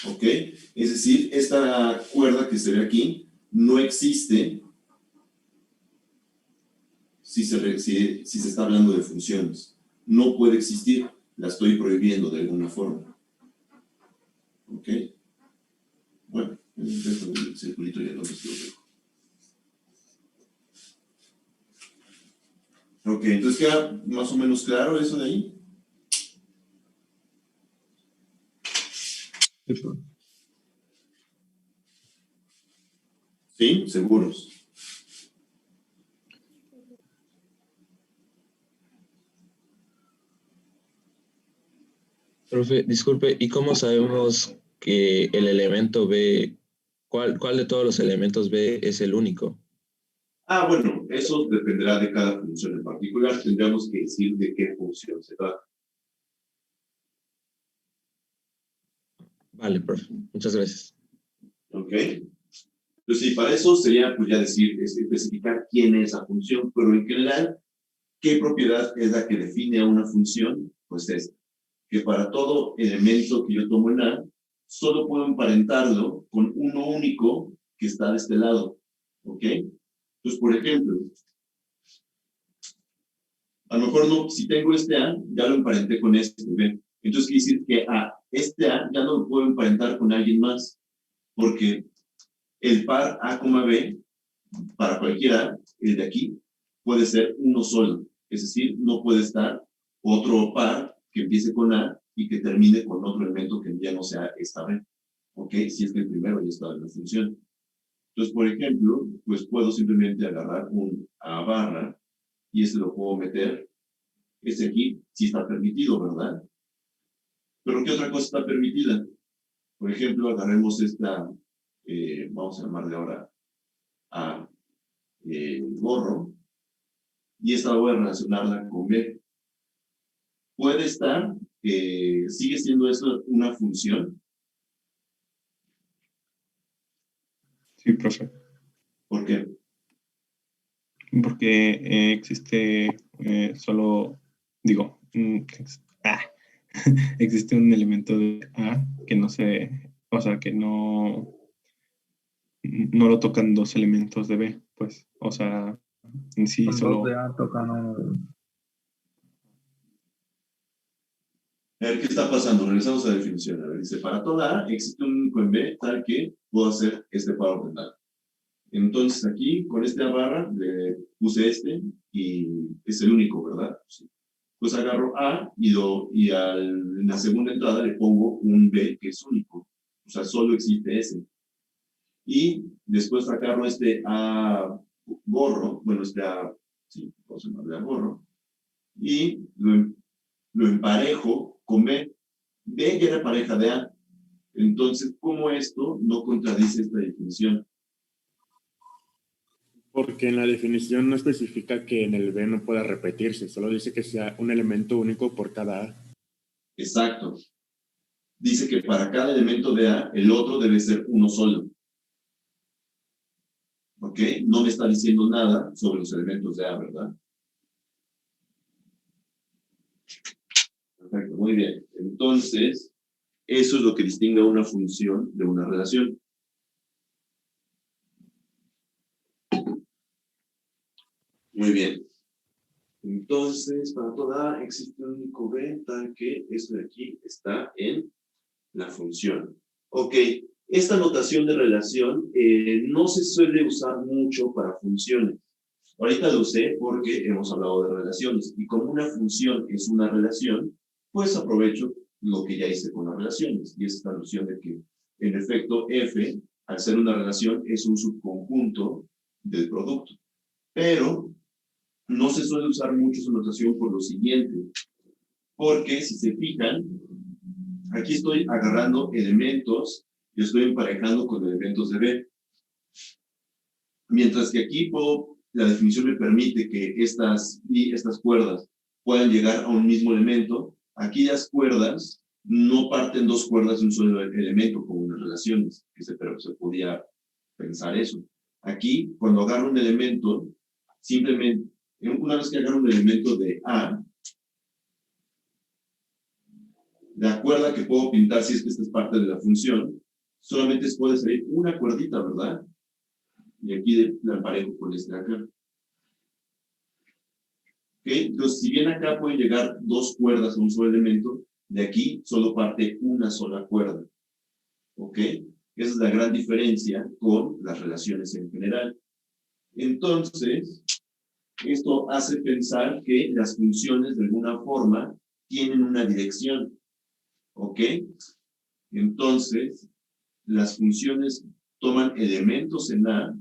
¿Ok? Es decir, esta cuerda que se ve aquí no existe si se está hablando de funciones. No puede existir, la estoy prohibiendo de alguna forma. ¿Ok? Bueno, el resto del circulito ya lo dejo. Ok, entonces queda más o menos claro eso de ahí. Sí, profe. ¿Sí? ¿Seguros? Profe, disculpe, ¿y cómo sabemos que el elemento B, cuál de todos los elementos B es el único? Ah, bueno, eso dependerá de cada función en particular. Tendríamos que decir de qué función se trata. Vale, profe, muchas gracias. ¿Ok? Entonces, sí, para eso sería, pues ya decir, especificar quién es esa función, pero en general, ¿qué propiedad es la que define a una función? Pues es que para todo elemento que yo tomo en A, solo puedo emparentarlo con uno único que está de este lado. ¿Ok? Entonces, por ejemplo, a lo mejor no, si tengo este A, ya lo emparenté con este B. Entonces quiere decir que este A ya no lo puedo emparentar con alguien más, porque el par A, B, para cualquiera, el de aquí, puede ser uno solo. Es decir, no puede estar otro par que empiece con A y que termine con otro elemento que ya no sea esta B. ¿Ok? Si es que el primero ya está en la función. Entonces, por ejemplo, pues puedo simplemente agarrar un A barra y este lo puedo meter. Este aquí sí está permitido, ¿verdad? Pero ¿qué otra cosa está permitida? Por ejemplo, agarremos esta, vamos a llamarle ahora A gorro, y esta voy a relacionarla con B. Puede estar, sigue siendo esto una función. Sí, profe. ¿Por qué? Porque existe solo, digo, existe un elemento de A que no se, o sea, que no lo tocan dos elementos de B, pues, o sea, en sí Con solo... dos de A tocan uno de B. A ver, ¿qué está pasando? Regresamos a la definición. A ver, dice, para toda A existe un único en B tal que puedo hacer este par ordenado. Entonces aquí, con este A barra, le puse este y es el único, ¿verdad? Sí. Pues agarro A y en la segunda entrada le pongo un B que es único. O sea, solo existe ese. Y después agarro este A gorro, bueno, este A, sí, vamos a llamarle A gorro, y lo emparejo con B. B ya era pareja de A. Entonces, ¿cómo esto no contradice esta definición? Porque en la definición no especifica que en el B no pueda repetirse, solo dice que sea un elemento único por cada A. Exacto. Dice que para cada elemento de A, el otro debe ser uno solo. ¿Ok? No me está diciendo nada sobre los elementos de A, ¿verdad? Perfecto, muy bien. Entonces, eso es lo que distingue a una función de una relación. Muy bien. Entonces, para toda A existe un único B, tal que esto de aquí está en la función. Ok, esta notación de relación no se suele usar mucho para funciones. Ahorita lo usé porque hemos hablado de relaciones, y como una función es una relación, pues aprovecho lo que ya hice con las relaciones, y es esta noción de que, en efecto, F, al ser una relación, es un subconjunto del producto. Pero no se suele usar mucho esa notación por lo siguiente, porque si se fijan, aquí estoy agarrando elementos y estoy emparejando con elementos de B. Mientras que aquí la definición me permite que estas cuerdas puedan llegar a un mismo elemento. Aquí las cuerdas no parten dos cuerdas de un solo elemento, como en las relaciones, pero se podía pensar eso. Aquí, cuando agarro un elemento, simplemente, una vez que agarro un elemento de A, la cuerda que puedo pintar, si es que esta es parte de la función, solamente puede salir una cuerdita, ¿verdad? Y aquí la emparejo con este de acá. ¿Okay? Entonces, si bien acá pueden llegar dos cuerdas a un solo elemento, de aquí solo parte una sola cuerda. ¿Ok? Esa es la gran diferencia con las relaciones en general. Entonces, esto hace pensar que las funciones de alguna forma tienen una dirección. ¿Ok? Entonces, las funciones toman elementos en A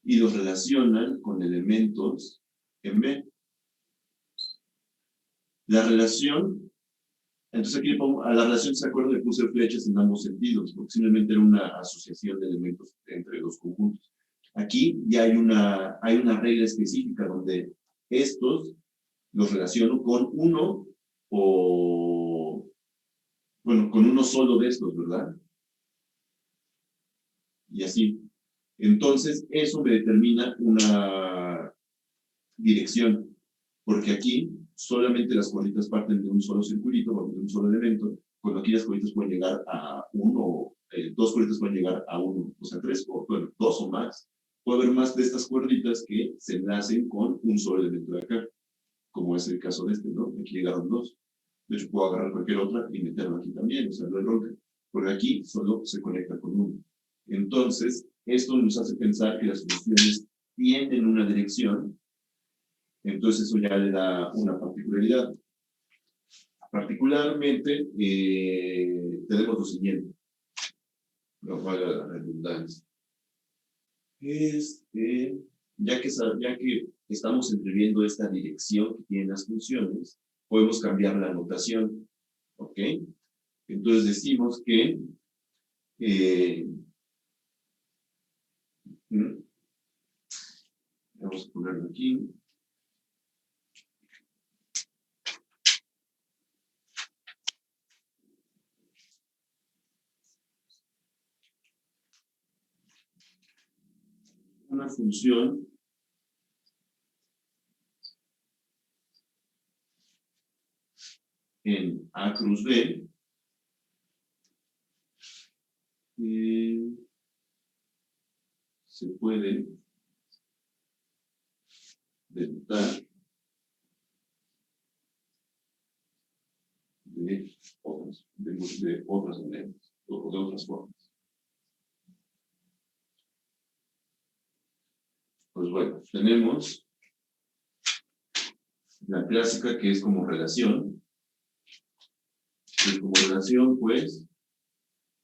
y los relacionan con elementos en B. La relación, entonces aquí a la relación, ¿se acuerdan? Le puse flechas en ambos sentidos, porque simplemente era una asociación de elementos entre dos conjuntos. Aquí ya hay una regla específica donde estos los relaciono con uno o, bueno, con uno solo de estos, ¿verdad? Y así. Entonces, eso me determina una dirección, porque aquí solamente las cuerditas parten de un solo circulito, o de un solo elemento, cuando aquí las cuerditas pueden llegar a uno, dos cuerditas pueden llegar a uno, o sea, tres, o bueno, dos o más. Puede haber más de estas cuerditas que se enlacen con un solo elemento de acá, como es el caso de este, ¿no? Aquí llegaron dos. De hecho, puedo agarrar cualquier otra y meterla aquí también, o sea, no hay bronca. Porque aquí solo se conecta con uno. Entonces, esto nos hace pensar que las funciones tienen una dirección. Entonces eso ya le da una particularidad. Particularmente, tenemos lo siguiente. No valga la redundancia. Ya que estamos entreviendo esta dirección que tienen las funciones, podemos cambiar la notación. ¿Ok? Entonces decimos que vamos a ponerlo aquí. Una función en A cruz B se puede denotar de otras maneras, o de otras formas. Pues bueno, tenemos la clásica que es como relación. Y como relación, pues,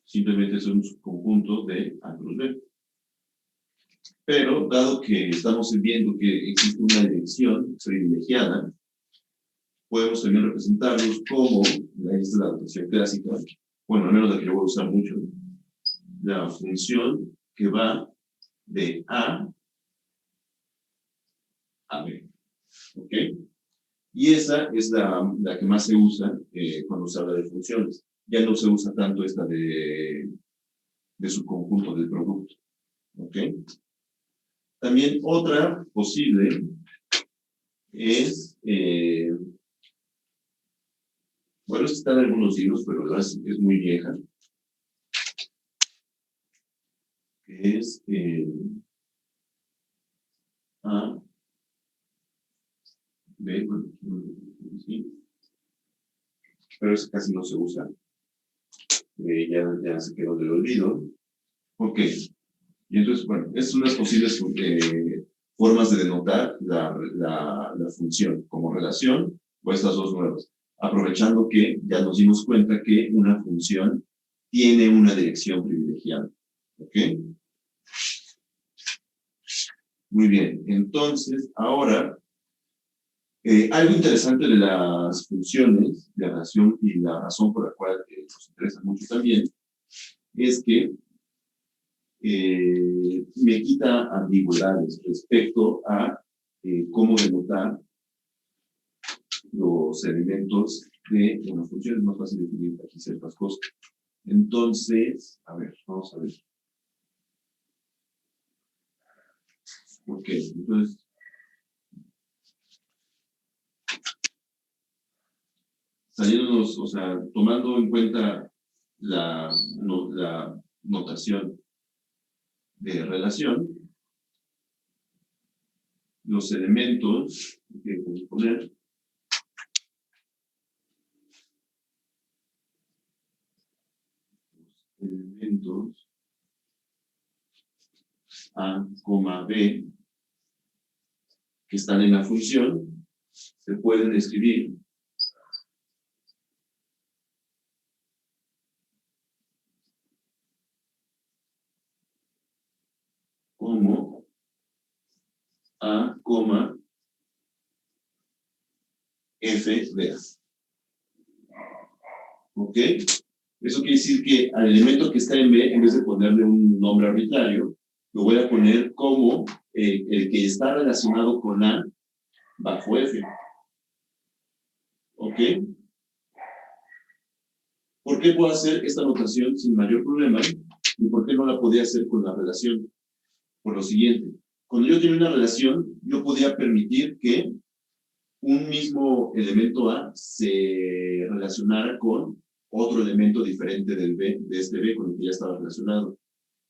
simplemente es un subconjunto de A cruz B. Pero, dado que estamos viendo que existe una dirección privilegiada, podemos también representarlos como, esta es la notación clásica, bueno, al menos la que yo voy a usar mucho, la función que va de A a B. ¿Ok? Y esa es la que más se usa cuando se habla de funciones. Ya no se usa tanto esta de subconjunto del producto. ¿Ok? También otra posible es, bueno, esta está en algunos libros, pero la verdad es muy vieja. Que es A, B, bueno, sí. Pero eso casi no se usa. Ya se quedó del olvido. Ok. Y entonces, bueno, es unas posibles formas de denotar la función como relación o estas dos nuevas. Aprovechando que ya nos dimos cuenta que una función tiene una dirección privilegiada. ¿Ok? Muy bien. Entonces, ahora, algo interesante de las funciones, de la relación y la razón por la cual nos interesa mucho también, es que me quita ambigüedades respecto a cómo denotar los elementos de una función. Es más fácil definir aquí ciertas cosas. Entonces, a ver, vamos a ver. Ok, entonces, saliéndonos, o sea, tomando en cuenta la notación de relación, los elementos que podemos poner elementos A, B que están en la función se pueden escribir como A, F de A. ¿Ok? Eso quiere decir que al elemento que está en B, en vez de ponerle un nombre arbitrario, lo voy a poner como el que está relacionado con A bajo F. ¿Ok? ¿Por qué puedo hacer esta notación sin mayor problema? ¿Y por qué no la podía hacer con la relación? Por lo siguiente. Cuando yo tenía una relación, yo podía permitir que un mismo elemento A se relacionara con otro elemento diferente del B, de este B con el que ya estaba relacionado.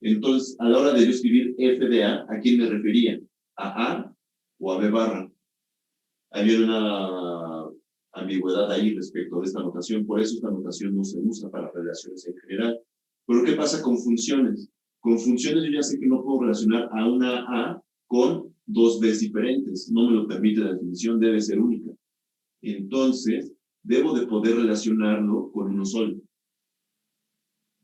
Entonces, a la hora de yo escribir F de ¿a quién me refería? ¿A A o a B barra? Había una ambigüedad ahí respecto de esta notación, por eso esta notación no se usa para relaciones en general. Pero ¿qué pasa con funciones? Con funciones yo ya sé que no puedo relacionar a una A con dos Bs diferentes, no me lo permite la definición, debe ser única. Entonces, debo de poder relacionarlo con uno solo.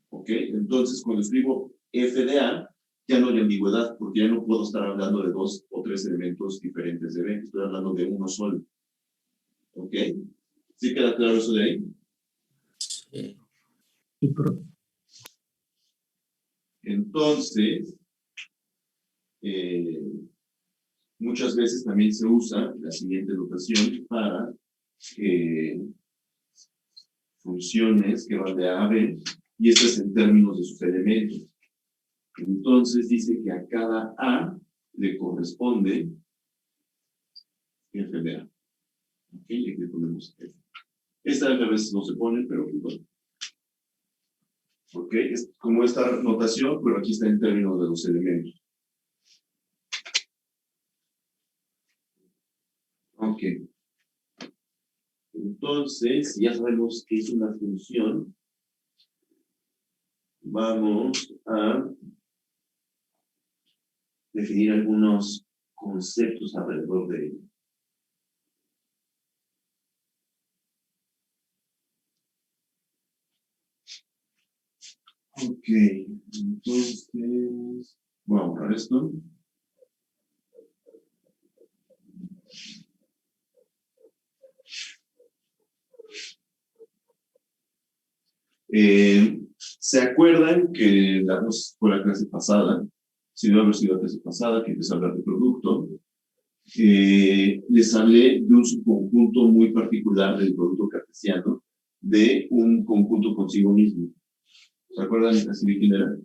¿Ok? Entonces, cuando escribo F de A, ya no hay ambigüedad, porque ya no puedo estar hablando de dos o tres elementos diferentes de B, estoy hablando de uno solo. ¿Ok? ¿Sí queda claro eso de ahí? Sí. Sí, profe. Entonces, muchas veces también se usa la siguiente notación para funciones que van de A a B, y esto es en términos de sus elementos. Entonces dice que a cada A le corresponde F de A. ¿Ok? Y aquí le ponemos F. Esta a veces no se pone, pero bueno. ¿Ok? Es como esta notación, pero aquí está en términos de los elementos. Ok. Entonces, ya sabemos que es una función. Vamos a definir algunos conceptos alrededor de ello. Ok, entonces, voy a borrar esto. ¿Se acuerdan que fue la clase pasada? Si no haber sido la clase pasada, que empecé a hablar de producto. Les hablé de un subconjunto muy particular del producto cartesiano, de un conjunto consigo mismo. ¿Se acuerdan así de quién era?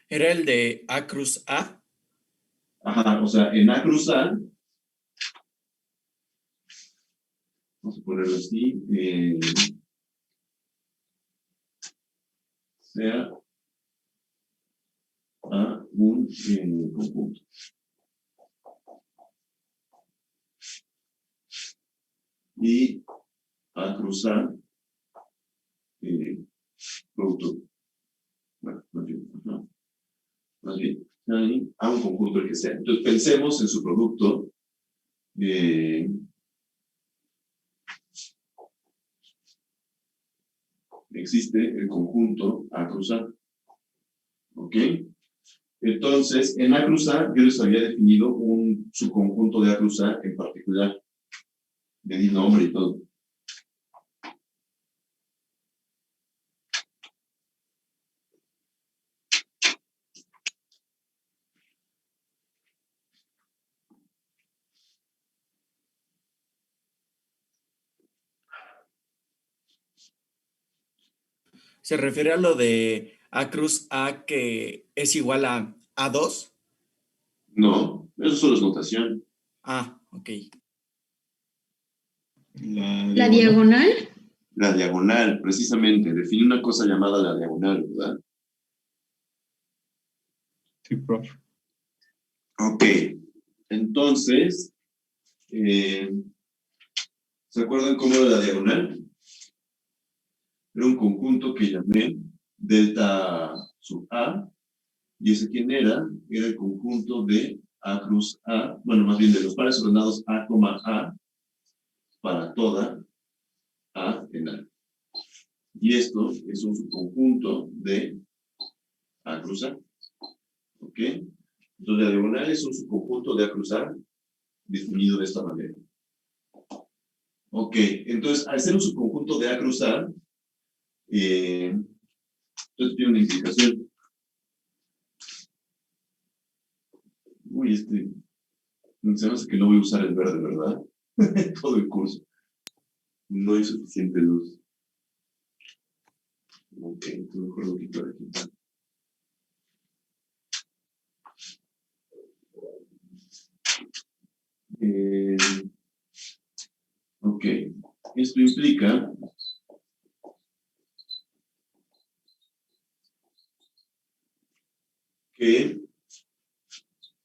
¿Era el de A cruz A? Ajá, o sea, en A cruz A, vamos a ponerlo así, sea a un conjunto. Y A cruz A, producto. Bueno, más bien, a un conjunto el que sea. Entonces pensemos en su producto. Existe el conjunto A cruz A. ¿Ok? Entonces, en A cruz A yo les había definido un subconjunto de A cruz A en particular. Le di nombre y todo. ¿Se refiere a lo de A cruz A que es igual a A2? No, eso solo es notación. Ah, ok. ¿La diagonal? La diagonal, precisamente, define una cosa llamada la diagonal, ¿verdad? Sí, profe. Ok, entonces, ¿se acuerdan cómo era la diagonal? Era un conjunto que llamé delta sub A, y ese quién era el conjunto de A cruz A, bueno, más bien de los pares ordenados A, A, para toda A en A. Y esto es un subconjunto de A cruz A. ¿Ok? Entonces la diagonal es un subconjunto de A cruz A definido de esta manera. Ok, entonces al ser un subconjunto de A cruz A, entonces tiene una implicación. Uy, se me hace que no voy a usar el verde, ¿verdad? Todo el curso. No hay suficiente luz. Ok, entonces mejor lo quito de aquí. Ok, esto implica que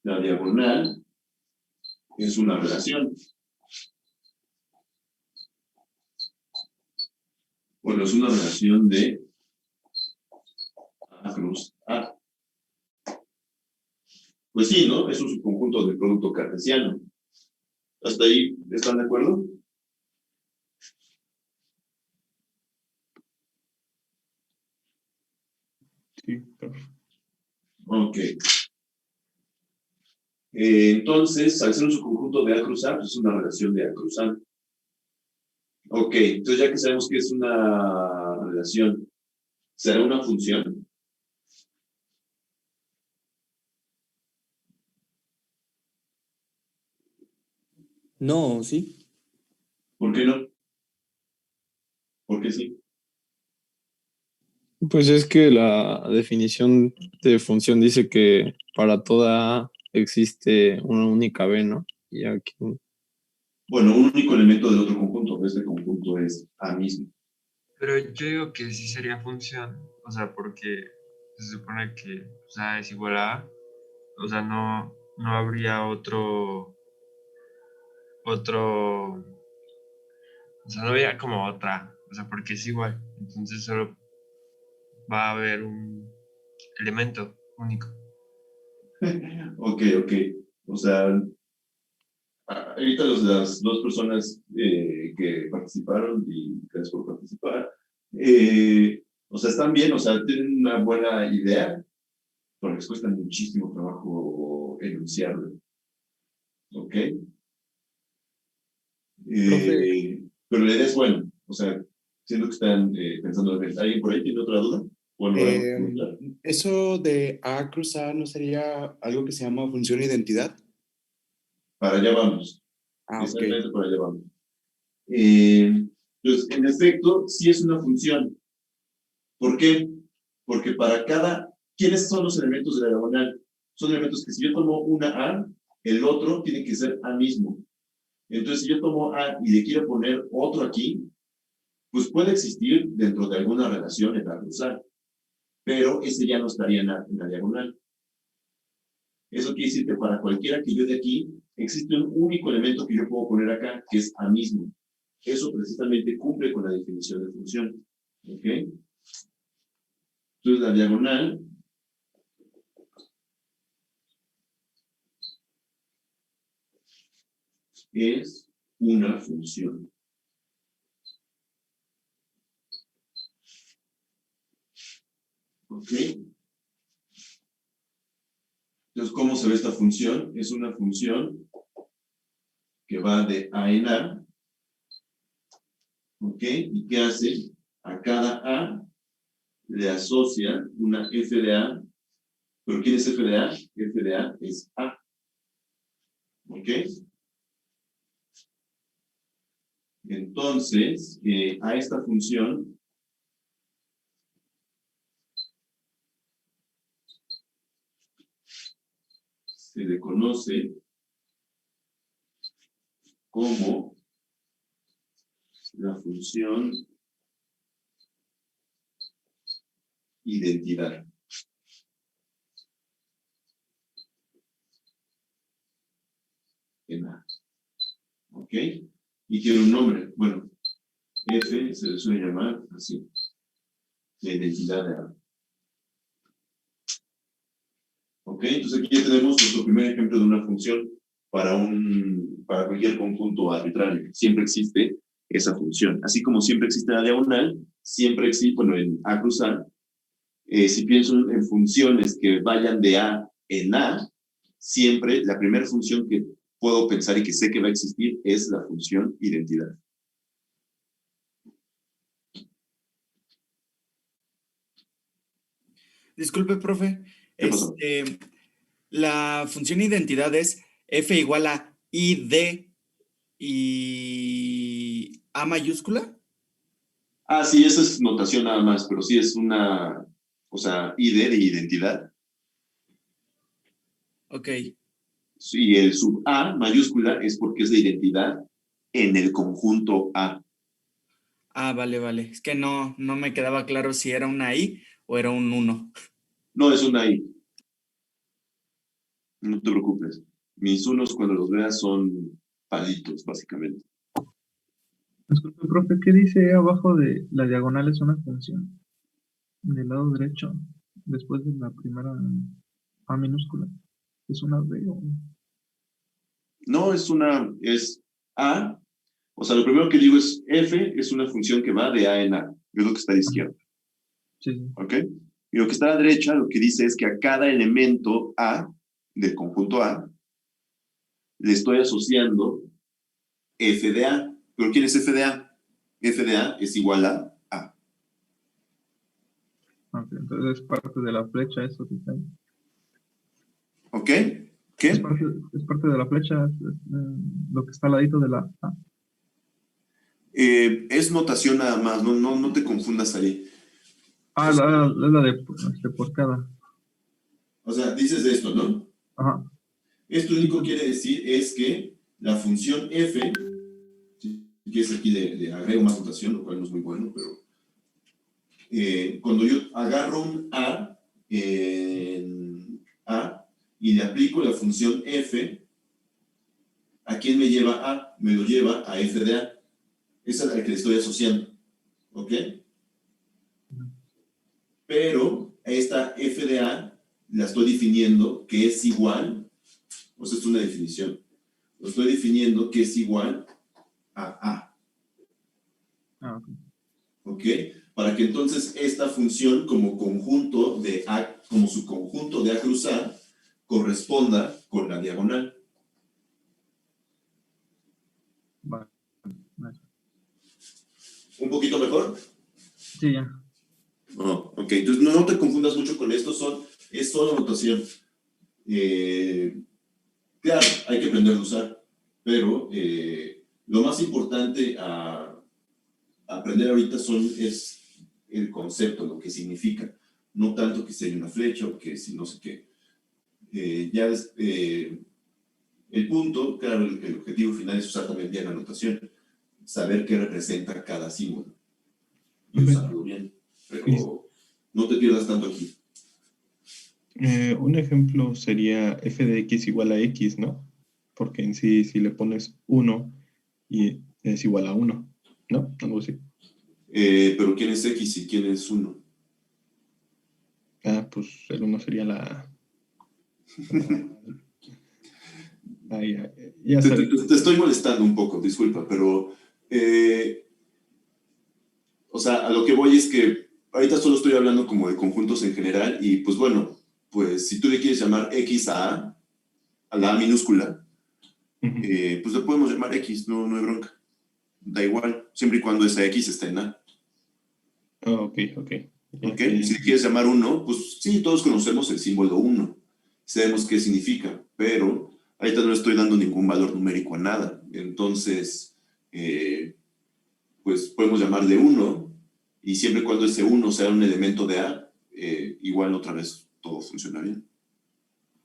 la diagonal es una relación. Bueno, es una relación de A cruz A. Pues sí, ¿no? Es un subconjunto del producto cartesiano. ¿Hasta ahí están de acuerdo? Sí, profe. Ok. Entonces, al ser un subconjunto de A cruz A, pues es una relación de A cruz A. Ok, entonces ya que sabemos que es una relación, ¿será una función? No, sí. ¿Por qué no? ¿Por qué sí? Pues es que la definición de función dice que para toda A existe una única B, ¿no? Y aquí, Bueno, un único elemento del otro conjunto. Este conjunto es A mismo. Pero yo digo que sí sería función, o sea, porque se supone que A es igual a A, o sea, no habría otro, o sea, no habría como otra, o sea, porque es igual, entonces solo va a haber un elemento único. Ok. O sea, ahorita las dos personas que participaron, y gracias por participar, o sea, están bien, o sea, tienen una buena idea, pero les cuesta muchísimo trabajo enunciarlo. ¿Ok? Profe, Pero la idea es buena, o sea, siento que están pensando bien. ¿Alguien por ahí tiene otra duda? ¿O lo vemos muy claro? eso de A cruz A no sería algo que se llama función identidad. Para allá vamos. Ah, ok. Exactamente para allá vamos. Entonces, en efecto, sí es una función. ¿Por qué? Porque para ¿quiénes son los elementos de la diagonal? Son elementos que si yo tomo una A, el otro tiene que ser A mismo. Entonces, si yo tomo A y le quiero poner otro aquí, pues puede existir dentro de alguna relación en la cruzal, pero ese ya no estaría en la diagonal. Eso quiere decir que para cualquiera que yo de aquí, existe un único elemento que yo puedo poner acá, que es A mismo. Eso precisamente cumple con la definición de función. ¿Ok? Entonces, la diagonal es una función. ¿Ok? Entonces, ¿cómo se ve esta función? Es una función que va de A en A. ¿Ok? ¿Y qué hace? A cada A le asocia una f de A. ¿Pero quién es f de A? F de A es A. ¿Ok? Entonces, a esta función se le conoce como la función identidad. En A. ¿Ok? Y tiene un nombre. Bueno, F se le suele llamar así. La identidad de A. ¿Ok? Entonces aquí ya tenemos nuestro primer ejemplo de una función para cualquier conjunto arbitrario. Siempre existe esa función. Así como siempre existe la diagonal, siempre existe, bueno, en A cruz A, si pienso en funciones que vayan de A en A, siempre la primera función que puedo pensar y que sé que va a existir es la función identidad. Disculpe, profe. ¿Qué pasó? La función identidad es f igual a id y a mayúscula. Ah, sí, esa es notación nada más, pero sí es una, o sea, ID de identidad. Ok. Y el sub A mayúscula es porque es la identidad en el conjunto A. Ah, vale, vale. Es que no me quedaba claro si era una i o era un 1. No es una I. No te preocupes. Mis unos cuando los veas son palitos, básicamente. Disculpe, profe, ¿qué dice abajo de la diagonal es una función? Del lado derecho, después de la primera A minúscula. ¿Es una B o...? No, es A. O sea, lo primero que digo es F es una función que va de A en A. Es lo que está a la izquierda. Sí, sí. ¿Ok? Y lo que está a la derecha, lo que dice es que a cada elemento A del conjunto A le estoy asociando F de A. ¿Pero quién es F de A? F de A es igual a A. Ok, entonces es parte de la flecha eso que está ahí. ¿Ok? ¿Qué? Es parte de la flecha, lo que está al ladito de la A. Es notación nada más, no te confundas ahí. Ah, O sea, la de por cada. O sea, dices de esto, ¿no? Ajá. Esto único quiere decir es que la función f, si quieres aquí le agrego más notación, lo cual no es muy bueno, pero cuando yo agarro un a en a y le aplico la función f, ¿a quién me lleva a? Me lo lleva a f de a. Esa es a la que le estoy asociando, ¿ok? Pero esta f de a la estoy definiendo que es igual, o sea, es una definición, lo estoy definiendo que es igual a A. Ah, ok. ¿Ok? Para que entonces esta función como conjunto de A, como su conjunto de A cruz A, corresponda con la diagonal. Vale. Vale. ¿Un poquito mejor? Sí, ya. Oh, ok, entonces no te confundas mucho con esto, es solo notación. Claro, hay que aprender a usar, pero lo más importante a aprender ahorita es el concepto, lo que significa, no tanto que sea una flecha o que si no sé qué. El punto, claro, el objetivo final es usar también bien la notación, saber qué representa cada símbolo y usarlo bien, pero no te pierdas tanto aquí. Un ejemplo sería f de x igual a x, ¿no? Porque en sí, si le pones 1 y es igual a 1, ¿no? Algo así. Pero ¿quién es x y quién es 1? Ah, pues el 1 sería la... ya sabes. Te estoy molestando un poco, disculpa, pero o sea, a lo que voy es que ahorita solo estoy hablando como de conjuntos en general y pues bueno, pues si tú le quieres llamar x a la A minúscula, pues le podemos llamar x, no hay bronca. Da igual, siempre y cuando esa x esté en A. Ok. ¿Ok? Si le quieres llamar 1, pues sí, todos conocemos el símbolo 1. Sabemos qué significa, pero ahorita no le estoy dando ningún valor numérico a nada. Entonces, pues podemos llamarle 1 y siempre y cuando ese 1 sea un elemento de A, igual otra vez todo funciona bien.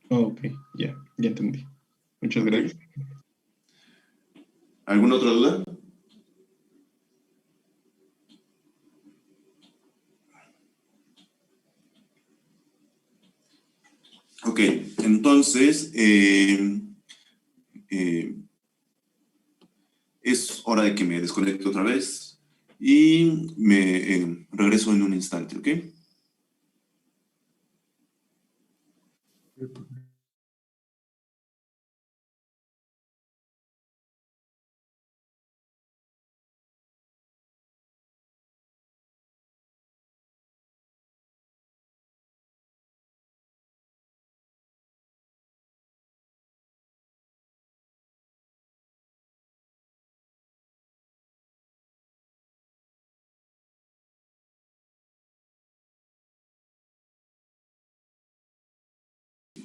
Ok, ya entendí. Muchas gracias. ¿Alguna otra duda? Ok, entonces es hora de que me desconecte otra vez y me regreso en un instante, ¿ok?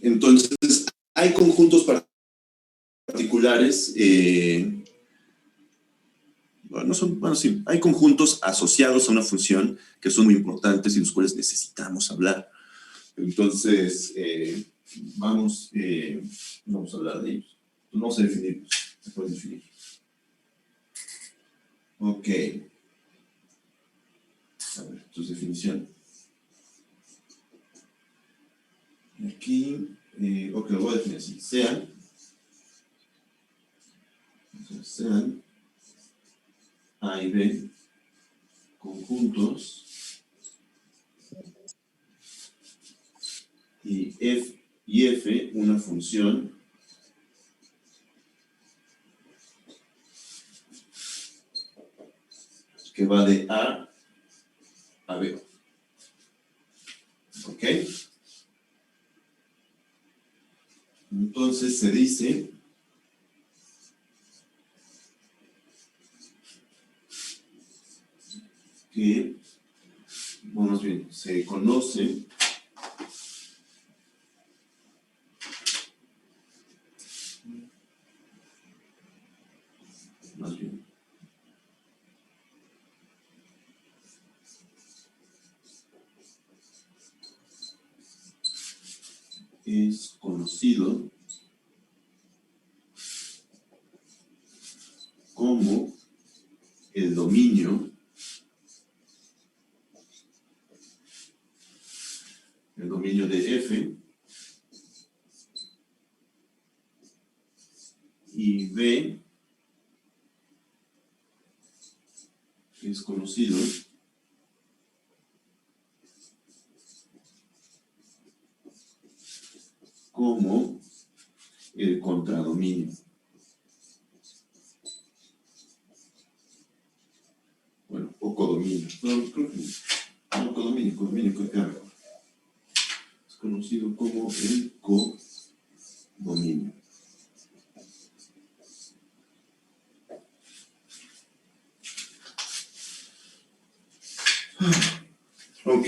Entonces, hay conjuntos particulares, sí, hay conjuntos asociados a una función que son muy importantes y los cuales necesitamos hablar. Entonces, vamos a hablar de ellos. Vamos a definirlos. Se pueden definir. Ok. A ver, tus definiciones. Aquí, ok, lo voy a definir así. Sean A y B conjuntos y F una función que va de A a B. ¿Ok? Entonces se dice que, bueno, más bien, se conoce más bien es conocido como el dominio de F y B es conocido como el contradominio. Bueno, o codominio. No, creo que no, codominio creo que era. Es conocido como el codominio. Ok,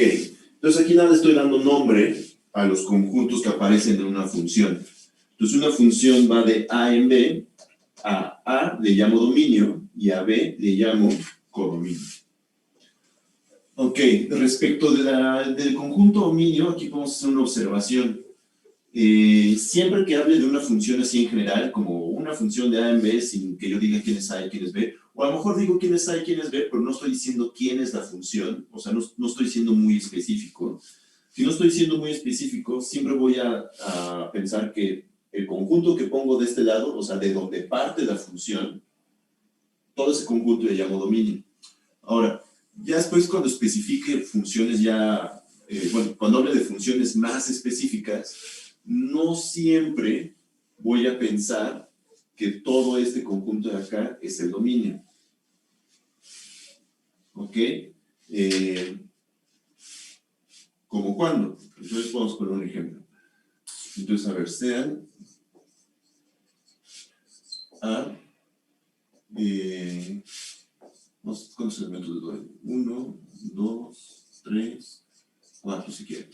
entonces aquí nada le estoy dando nombre a los conjuntos que aparecen en una función. Entonces una función va de A en B, a A le llamo dominio y a B le llamo codominio. Ok, respecto del conjunto dominio, aquí podemos hacer una observación. Siempre que hable de una función así en general, como una función de A en B, sin que yo diga quién es A y quién es B, o a lo mejor digo quién es A y quién es B, pero no estoy diciendo quién es la función, o sea, no estoy siendo muy específico. Si no estoy siendo muy específico, siempre voy a pensar que el conjunto que pongo de este lado, o sea, de donde parte la función, todo ese conjunto le llamo dominio. Ahora, ya después cuando especifique funciones cuando hable de funciones más específicas, no siempre voy a pensar que todo este conjunto de acá es el dominio. ¿Ok? ¿Cómo cuándo? Entonces vamos a poner un ejemplo. Entonces, a ver, sean A, ¿cuántos elementos les doy? 1, 2, 3, 4 si quieren.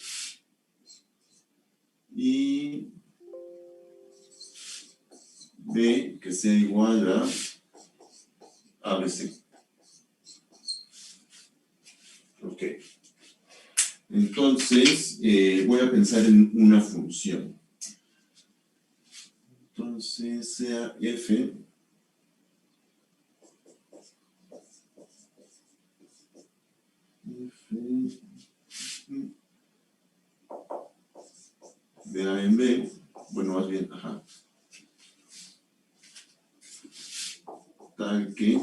Y B que sea igual a ABC. Ok. Entonces, voy a pensar en una función. Entonces, sea F de A en B, bueno, más bien, ajá, tal que a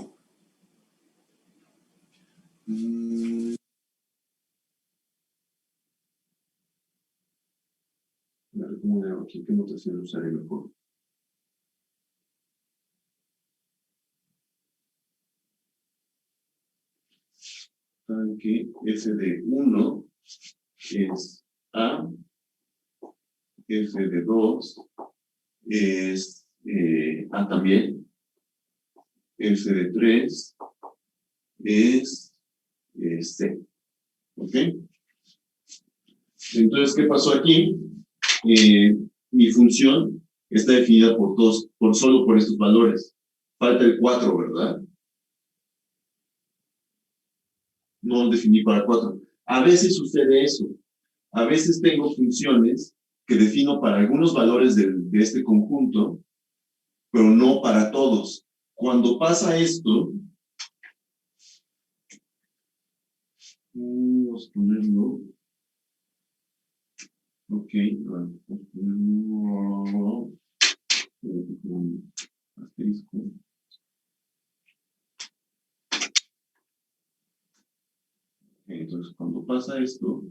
ver cómo le hago aquí, qué notación usaré mejor. Tal que F de 1 es A, F de 2 es A también, F de 3 es C. ¿Ok? Entonces, ¿qué pasó aquí? Mi función está definida por solo por estos valores. Falta el 4, ¿verdad? No definí para 4. A veces sucede eso. A veces tengo funciones que defino para algunos valores de este conjunto, pero no para todos. Cuando pasa esto, vamos a ponerlo. Ok, vamos a ponerlo. Un asterisco. Entonces, cuando pasa esto,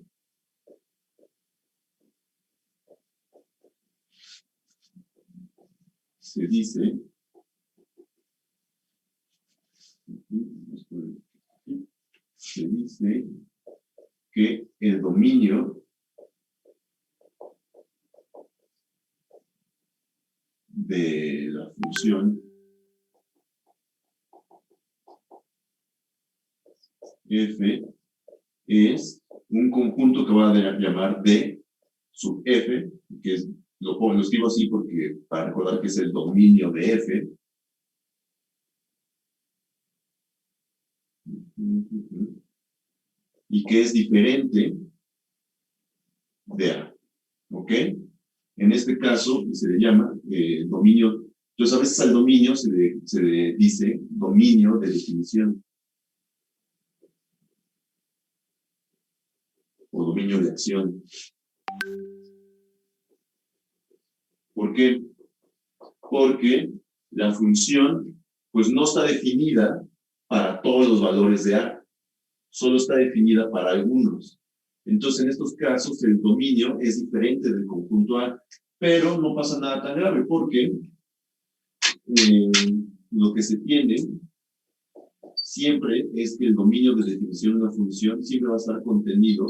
se dice, que el dominio de la función f es un conjunto que voy a llamar D sub f, que es, lo escribo así porque para recordar que es el dominio de f. Y que es diferente de A. ¿Ok? En este caso se le llama dominio. Entonces a veces al dominio se le dice dominio de definición. O dominio de acción. ¿Por qué? Porque la función pues no está definida para todos los valores de A, solo está definida para algunos. Entonces en estos casos el dominio es diferente del conjunto A, pero no pasa nada tan grave porque lo que se tiene siempre es que el dominio de definición de una función siempre va a estar contenido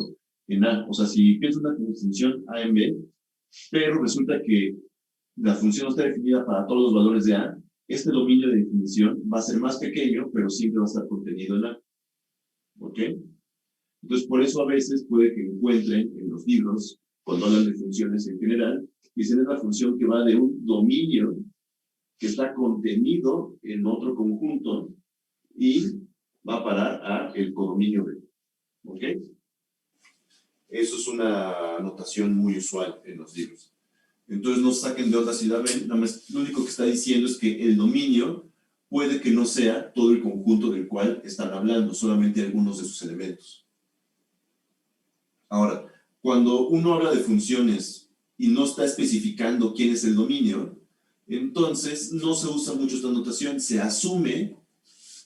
en A. O sea, si piensas una función A en B, pero resulta que la función no está definida para todos los valores de A, este dominio de definición va a ser más pequeño, pero siempre va a estar contenido en A. ¿Ok? Entonces, por eso a veces puede que encuentren en los libros, cuando hablan de funciones en general, dicen es la función que va de un dominio que está contenido en otro conjunto y va a parar a el codominio B. ¿Ok? Eso es una notación muy usual en los libros. Entonces no saquen de onda si la ven, nada más lo único que está diciendo es que el dominio puede que no sea todo el conjunto del cual están hablando, solamente algunos de sus elementos. Ahora, cuando uno habla de funciones y no está especificando quién es el dominio, entonces no se usa mucho esta notación, se asume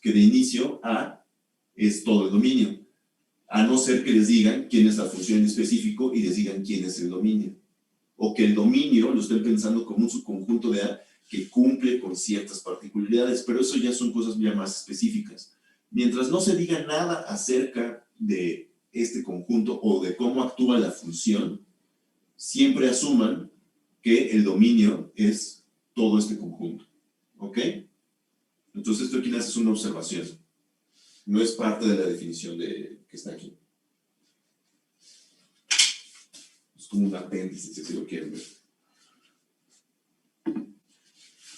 que de inicio A es todo el dominio, a no ser que les digan quién es la función en específico y les digan quién es el dominio. O que el dominio lo estén pensando como un subconjunto de A que cumple con ciertas particularidades, pero eso ya son cosas ya más específicas. Mientras no se diga nada acerca de este conjunto o de cómo actúa la función, siempre asuman que el dominio es todo este conjunto. ¿Ok? Entonces esto aquí es una observación. No es parte de la definición que está aquí. Es como un apéndice, si lo quieren ver.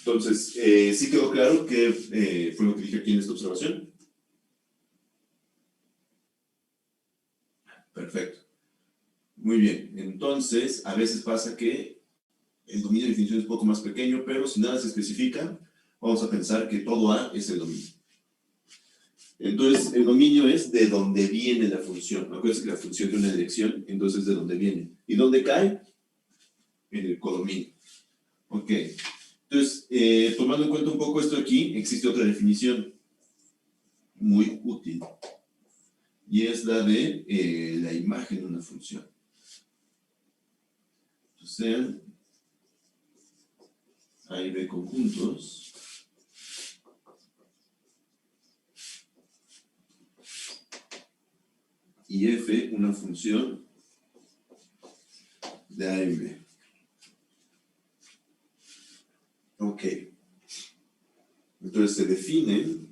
Entonces, ¿sí quedó claro qué fue lo que dije aquí en esta observación? Perfecto. Muy bien. Entonces, a veces pasa que El dominio de definición es un poco más pequeño, pero si nada se especifica, vamos a pensar que todo A es el dominio. Entonces, el dominio es de dónde viene la función. Acuérdense que la función tiene una dirección, entonces de dónde viene. ¿Y dónde cae? En el codominio. Ok. Entonces, tomando en cuenta un poco esto aquí, existe otra definición muy útil. Y es la de la imagen de una función. Entonces, sean A y B conjuntos. Y F una función de A y B. Ok. Entonces se definen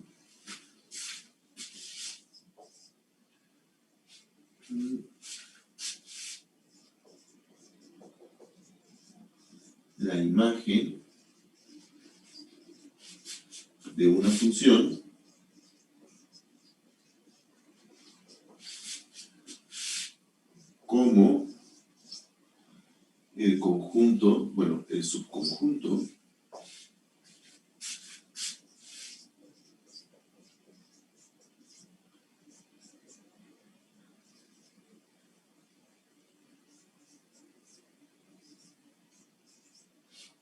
la imagen de una función como el conjunto, bueno, el subconjunto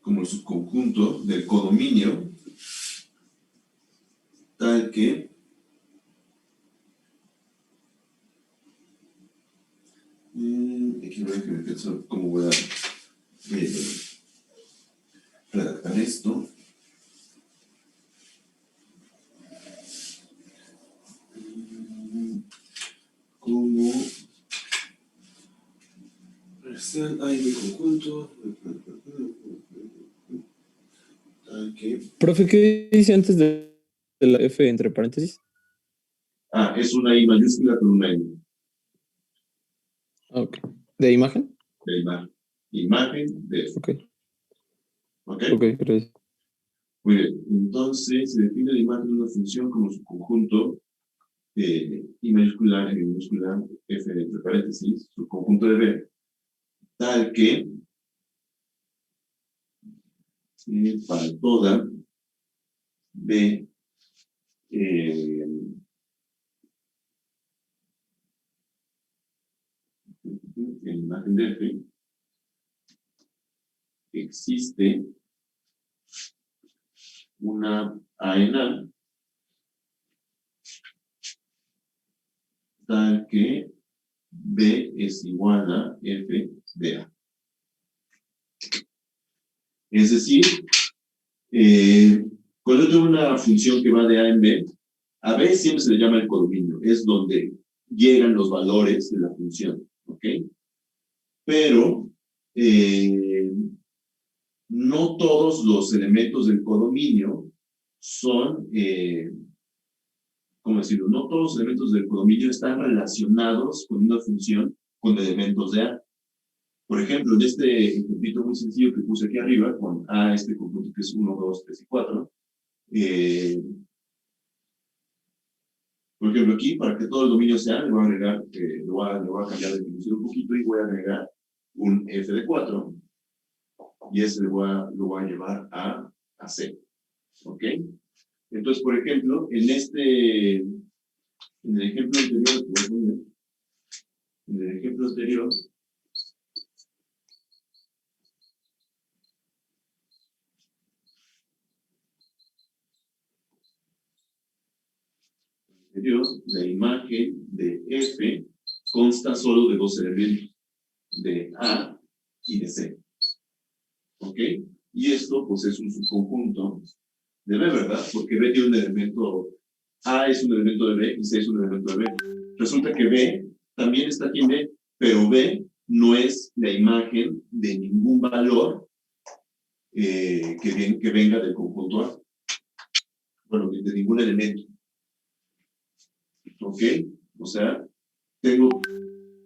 como el subconjunto del codominio tal que aquí voy a pensar cómo voy a redactar esto. Como A y B conjunto tal que... Profe, ¿qué dice antes de la F entre paréntesis? Es una I mayúscula con una N. Ok. ¿De imagen? De imagen. Imagen de F. Ok. ¿Ok? Ok, gracias. Muy bien. Entonces, se define la imagen de una función como su conjunto I mayúscula, N minúscula, F entre paréntesis, su conjunto de B, tal que para toda B en imagen de F existe una A en A tal que B es igual a F de A. Es decir, cuando yo tengo una función que va de A en B, a B siempre se le llama el codominio, es donde llegan los valores de la función, ¿ok? Pero no todos los elementos del codominio son, ¿cómo decirlo? No todos los elementos del codominio están relacionados con una función con elementos de A. Por ejemplo, en este ejemplito muy sencillo que puse aquí arriba, con A, este conjunto que es 1, 2, 3 y 4, por ejemplo, aquí, para que todo el dominio sea, le voy a agregar, le voy a cambiar de definición un poquito y voy a agregar un F de 4, y ese lo voy a llevar a C. ¿Ok? Entonces, por ejemplo, en el ejemplo anterior, la imagen de F consta solo de dos elementos, de A y de C. ¿Ok? Y esto, pues, es un subconjunto de B, ¿verdad? Porque B tiene un elemento, A es un elemento de B y C es un elemento de B. Resulta que B también está aquí en B, pero B no es la imagen de ningún valor que venga del conjunto A. Bueno, de ningún elemento. ¿Ok? O sea, tengo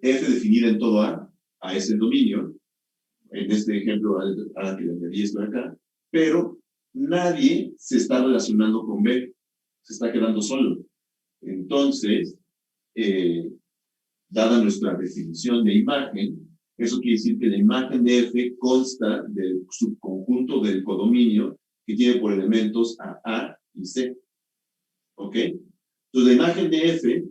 F definida en todo A es el dominio. En este ejemplo, a que le añadí esto de acá, pero nadie se está relacionando con B, se está quedando solo. Entonces, dada nuestra definición de imagen, Eso quiere decir que la imagen de F consta del subconjunto del codominio que tiene por elementos a A y C. ¿Ok? Entonces, la imagen de F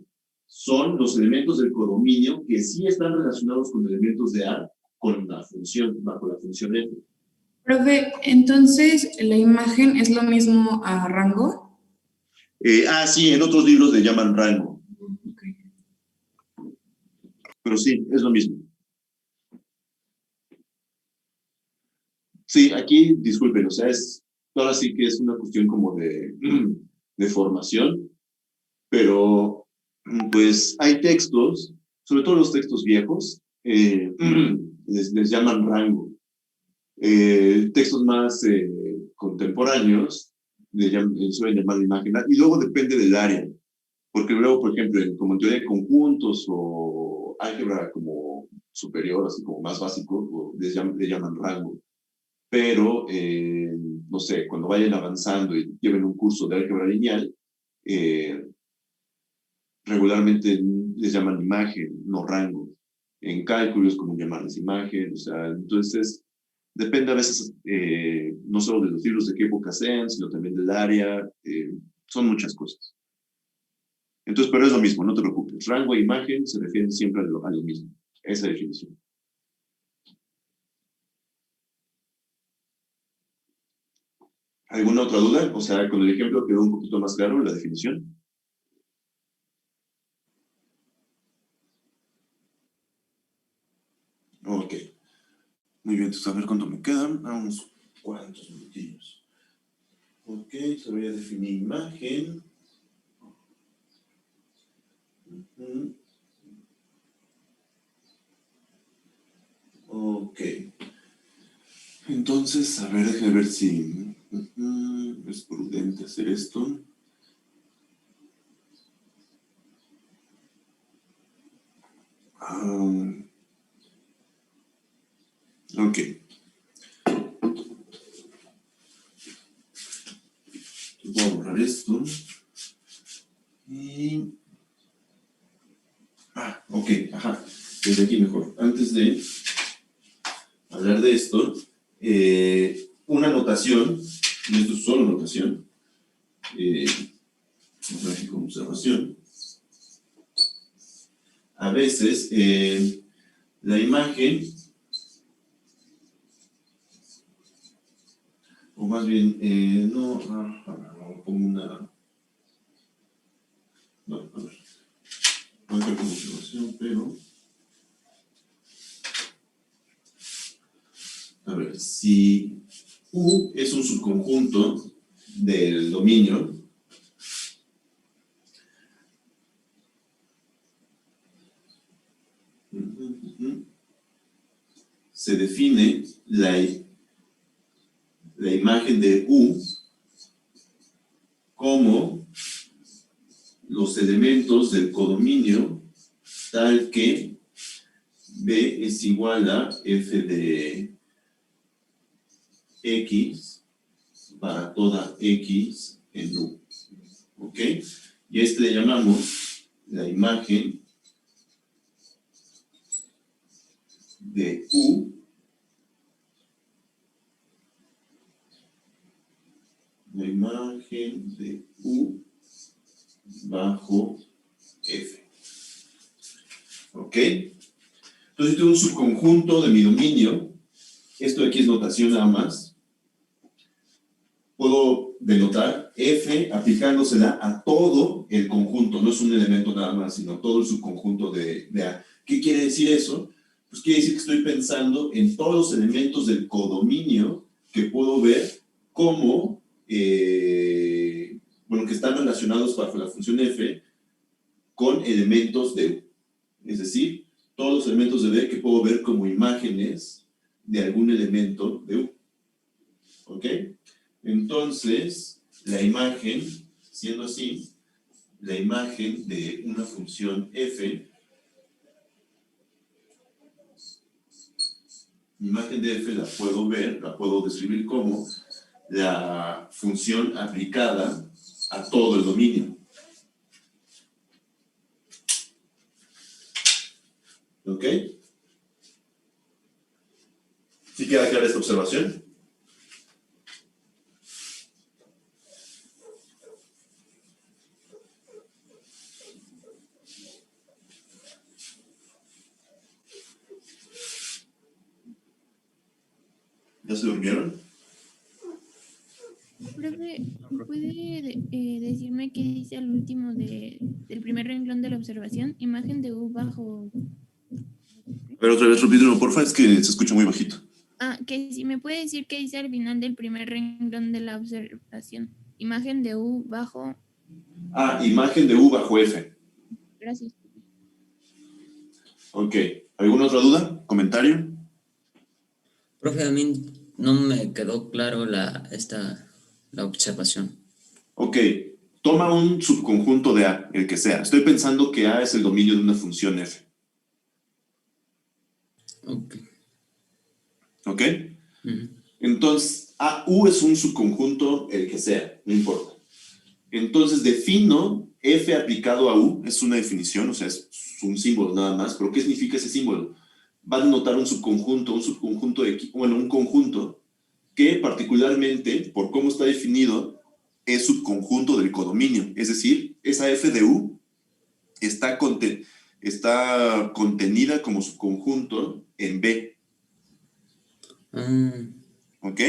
son los elementos del codominio que sí están relacionados con elementos de A con la función, bajo la función F. Profe, entonces, ¿la imagen es lo mismo a rango? Sí, en otros libros le llaman rango. Pero sí, es lo mismo. Sí, aquí, disculpen, o sea, ahora sí que es una cuestión como de formación, pero pues hay textos, sobre todo los textos viejos, les llaman rango. Textos más contemporáneos suelen llamar imagen, y luego depende del área, porque luego, por ejemplo, como en teoría de conjuntos o álgebra como superior, así como más básico, le llaman rango. Pero, no sé, cuando vayan avanzando y lleven un curso de álgebra lineal, regularmente les llaman imagen, no rango. En cálculo es como llamarles imagen, o sea, entonces depende a veces no solo de los libros de qué época sean, sino también del área, son muchas cosas. Entonces, pero es lo mismo, no te preocupes. Rango e imagen se refieren siempre a lo mismo, esa definición. ¿Alguna otra duda? O sea, con el ejemplo quedó un poquito más claro la definición. Ok. Muy bien, entonces a ver cuánto me quedan. A unos cuantos minutillos. Ok, se voy a definir imagen. Ok. Entonces, a ver, déjame ver si es prudente hacer esto. Ok. Voy a borrar esto. Y... ok, ajá. Desde aquí mejor. Antes de hablar de esto, una notación, y esto es solo notación, como observación. A veces, la imagen, o más bien, no pongo una... No, a ver. Voy a hacer como observación, pero... A ver, si U es un subconjunto del dominio, se define la imagen de U como los elementos del codominio tal que B es igual a F de X para toda X en U. ¿Ok? Y a este le llamamos la imagen de U bajo F. ¿Ok? Entonces tengo un subconjunto de mi dominio. Esto de aquí es notación nada más. Puedo denotar F aplicándosela a todo el conjunto. No es un elemento nada más, sino todo el subconjunto de A. ¿Qué quiere decir eso? Pues quiere decir que estoy pensando en todos los elementos del codominio que puedo ver como, bueno, que están relacionados bajo la función F con elementos de U. Es decir, todos los elementos de D que puedo ver como imágenes de algún elemento de U. ¿Ok? Entonces, la imagen, siendo así, la imagen de una función F, mi imagen de F la puedo ver, la puedo describir como la función aplicada a todo el dominio. ¿Ok? ¿Sí queda clara esta observación? ¿Ya se durmieron? Profe, ¿puede decirme qué dice al último del primer renglón de la observación? Imagen de U bajo... A ver, otra vez, repítelo, porfa, es que se escucha muy bajito. Que si me puede decir qué dice al final del primer renglón de la observación. Imagen de U bajo... Imagen de U bajo F. Gracias. Ok. ¿Alguna otra duda? ¿Comentario? Profe, a mí no me quedó claro la observación. Ok. Toma un subconjunto de A, el que sea. Estoy pensando que A es el dominio de una función F. Ok. ¿Ok? Entonces, U es un subconjunto, el que sea, no importa. Entonces, defino F aplicado a U, es una definición, o sea, es un símbolo nada más, pero ¿qué significa ese símbolo? Va a denotar un subconjunto un conjunto que particularmente, por cómo está definido, es subconjunto del codominio. Es decir, esa F de U está contenida como subconjunto en B. ¿Ok?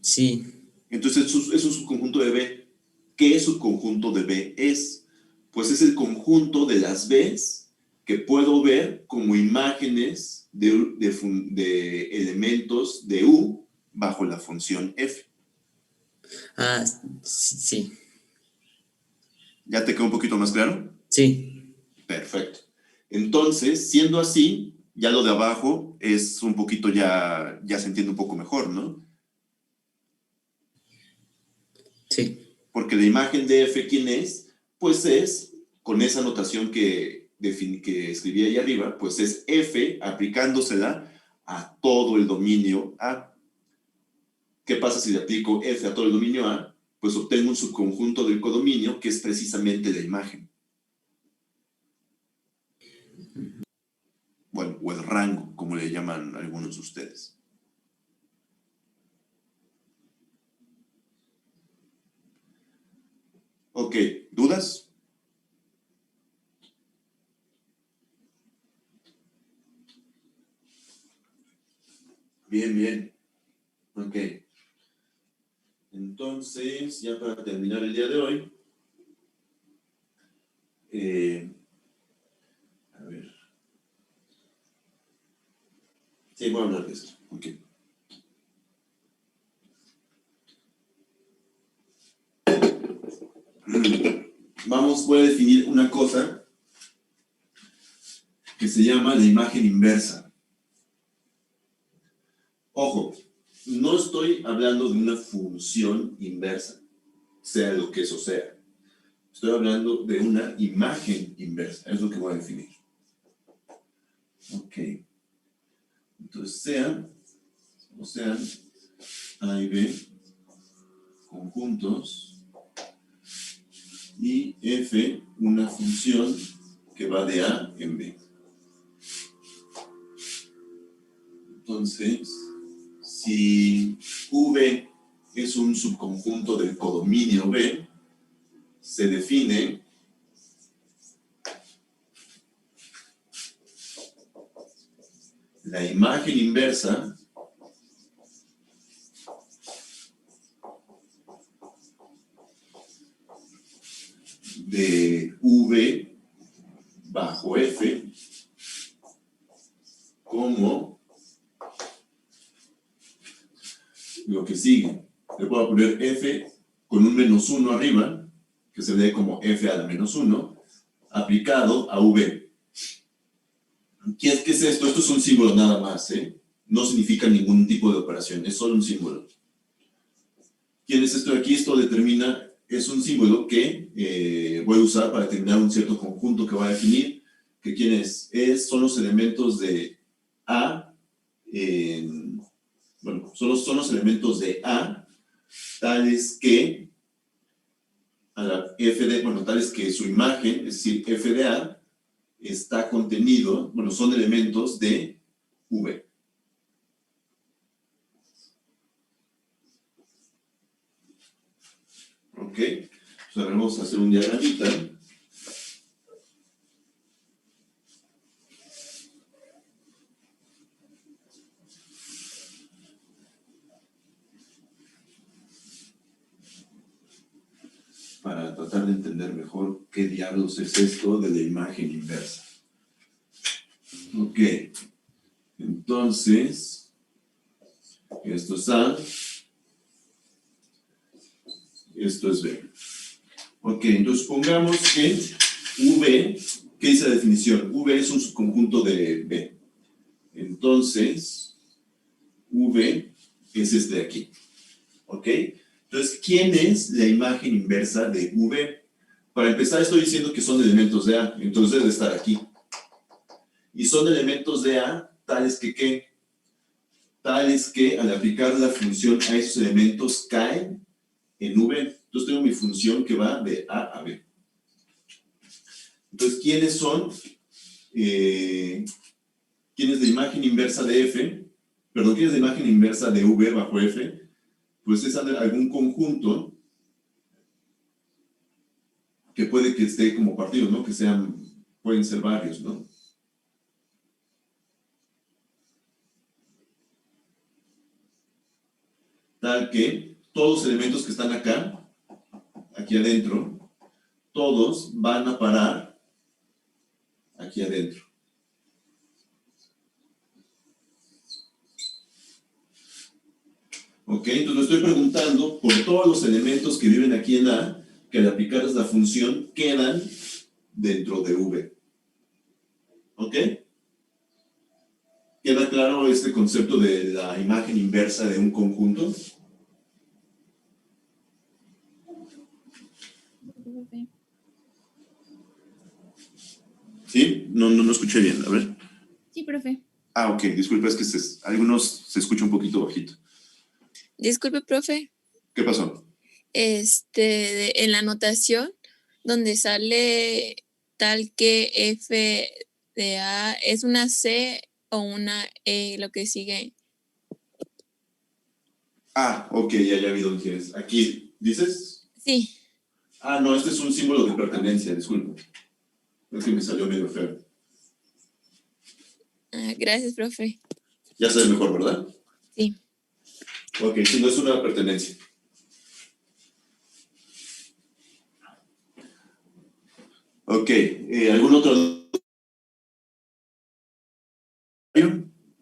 Sí. Entonces es un subconjunto de B. ¿Qué subconjunto de B es? Pues es el conjunto de las Bs que puedo ver como imágenes de elementos de U bajo la función F. Sí. ¿Ya te quedó un poquito más claro? Sí. Perfecto. Entonces, siendo así, ya lo de abajo es un poquito ya se entiende un poco mejor, ¿no? Sí. Porque la imagen de F, ¿quién es? Pues es, con esa notación que escribí ahí arriba, pues es F aplicándosela a todo el dominio A. ¿Qué pasa si le aplico F a todo el dominio A? Pues obtengo un subconjunto del codominio que es precisamente la imagen. Bueno, o el rango, como le llaman algunos de ustedes. Ok, ¿dudas? Bien. Ok. Entonces, ya para terminar el día de hoy, a ver. Sí, voy a hablar de esto. Ok. Voy a definir una cosa que se llama la imagen inversa. Ojo, no estoy hablando de una función inversa, sea lo que eso sea. Estoy hablando de una imagen inversa, es lo que voy a definir. Ok. Entonces sean A y B conjuntos y F una función que va de A en B. Entonces, si V es un subconjunto del codominio B, se define la imagen inversa de V bajo F como lo que sigue. Le puedo poner F con un -1 arriba, que se lee como F a la -1, aplicado a V. ¿Qué es esto? Esto es un símbolo nada más, ¿eh? No significa ningún tipo de operación, es solo un símbolo. ¿Quién es esto de aquí? Esto determina, es un símbolo que voy a usar para determinar un cierto conjunto que va a definir. ¿Que quién es? Son los elementos de A, son los elementos de A, tales que tales que su imagen, es decir, F de A, está contenido, son elementos de V. ¿Ok? Pues ahora vamos a hacer un diagramita. Para tratar de entender mejor qué diablos es esto de la imagen inversa. Ok. Entonces, esto es A. Esto es B. Ok, entonces pongamos que V, ¿qué dice la definición? V es un subconjunto de B. Entonces, V es este de aquí. ¿Ok? Entonces, ¿quién es la imagen inversa de V? Para empezar, estoy diciendo que son elementos de A, entonces debe estar aquí. Y son elementos de A tales que, ¿qué? Tales que al aplicar la función a esos elementos caen en V. Entonces tengo mi función que va de A a B. Entonces, ¿quiénes son? ¿Quién es la imagen inversa de F? Perdón, ¿quién es la imagen inversa de V bajo F? Pues es algún conjunto que puede que esté como partidos, ¿no? Que sean, pueden ser varios, ¿no? Tal que todos los elementos que están acá, aquí adentro, todos van a parar aquí adentro. Ok, entonces me estoy preguntando por todos los elementos que viven aquí en A, que al aplicarles la función quedan dentro de V. ¿Ok? ¿Queda claro este concepto de la imagen inversa de un conjunto? ¿Sí? No escuché bien, a ver. Sí, profe. Ah, ok, disculpa, es que algunos se escucha un poquito bajito. Disculpe, profe. ¿Qué pasó? En la anotación, donde sale tal que F de A, ¿es una C o una E lo que sigue? Ah, ok, ya vi dónde quieres. Aquí, ¿dices? Sí. Ah, no, este es un símbolo de pertenencia, disculpa. Es que me salió medio feo. Gracias, profe. Ya sabes mejor, ¿verdad? Sí. Ok, si no es una pertenencia. Ok, ¿algún otro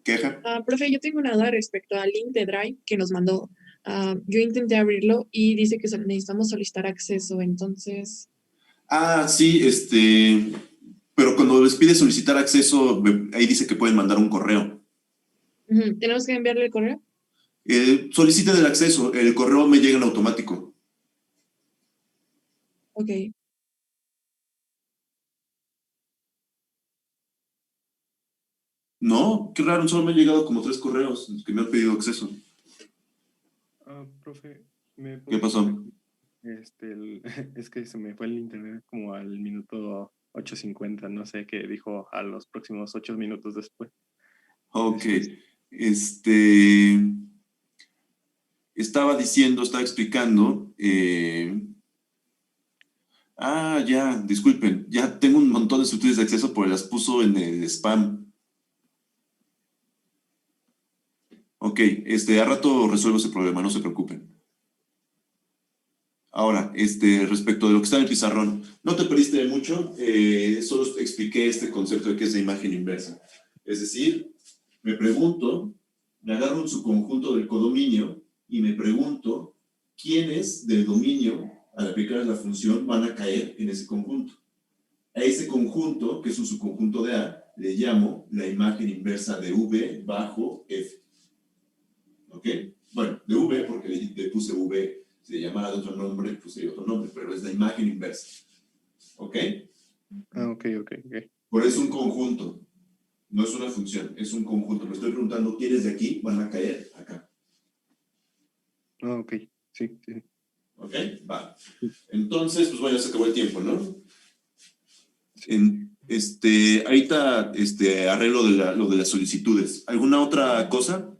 queja? Profe, yo tengo una duda respecto al link de Drive que nos mandó. Yo intenté abrirlo y dice que necesitamos solicitar acceso, entonces... Ah, sí, pero cuando les pide solicitar acceso, ahí dice que pueden mandar un correo. ¿Tenemos que enviarle el correo? Soliciten el acceso, el correo me llega en automático. Ok. No, qué raro, solo me han llegado como 3 correos que me han pedido acceso. Profe, ¿me ¿Qué pasó? es que se me fue el internet como al minuto 8:50, no sé qué dijo a los próximos 8 minutos después. Ok, estaba explicando, ya, disculpen, ya tengo un montón de solicitudes de acceso, pero las puso en el spam. Ok, a rato resuelvo ese problema, no se preocupen. Ahora, respecto de lo que está en el pizarrón, no te perdiste de mucho, solo expliqué este concepto de qué es la imagen inversa. Es decir, me agarro un subconjunto del codominio y me pregunto quiénes del dominio, al aplicar la función, van a caer en ese conjunto. A ese conjunto, que es un subconjunto de A, le llamo la imagen inversa de V bajo F. ¿Ok? Bueno, de V, porque le puse V, si le llamara de otro nombre, pues sería otro nombre, pero es la imagen inversa. ¿Ok? Ok. Por eso es un conjunto. No es una función, es un conjunto. Me estoy preguntando quiénes de aquí van a caer acá. Ok, sí. ¿Ok? Va. Entonces, pues bueno, ya se acabó el tiempo, ¿no? Ahorita arreglo lo de las solicitudes. ¿Alguna otra cosa?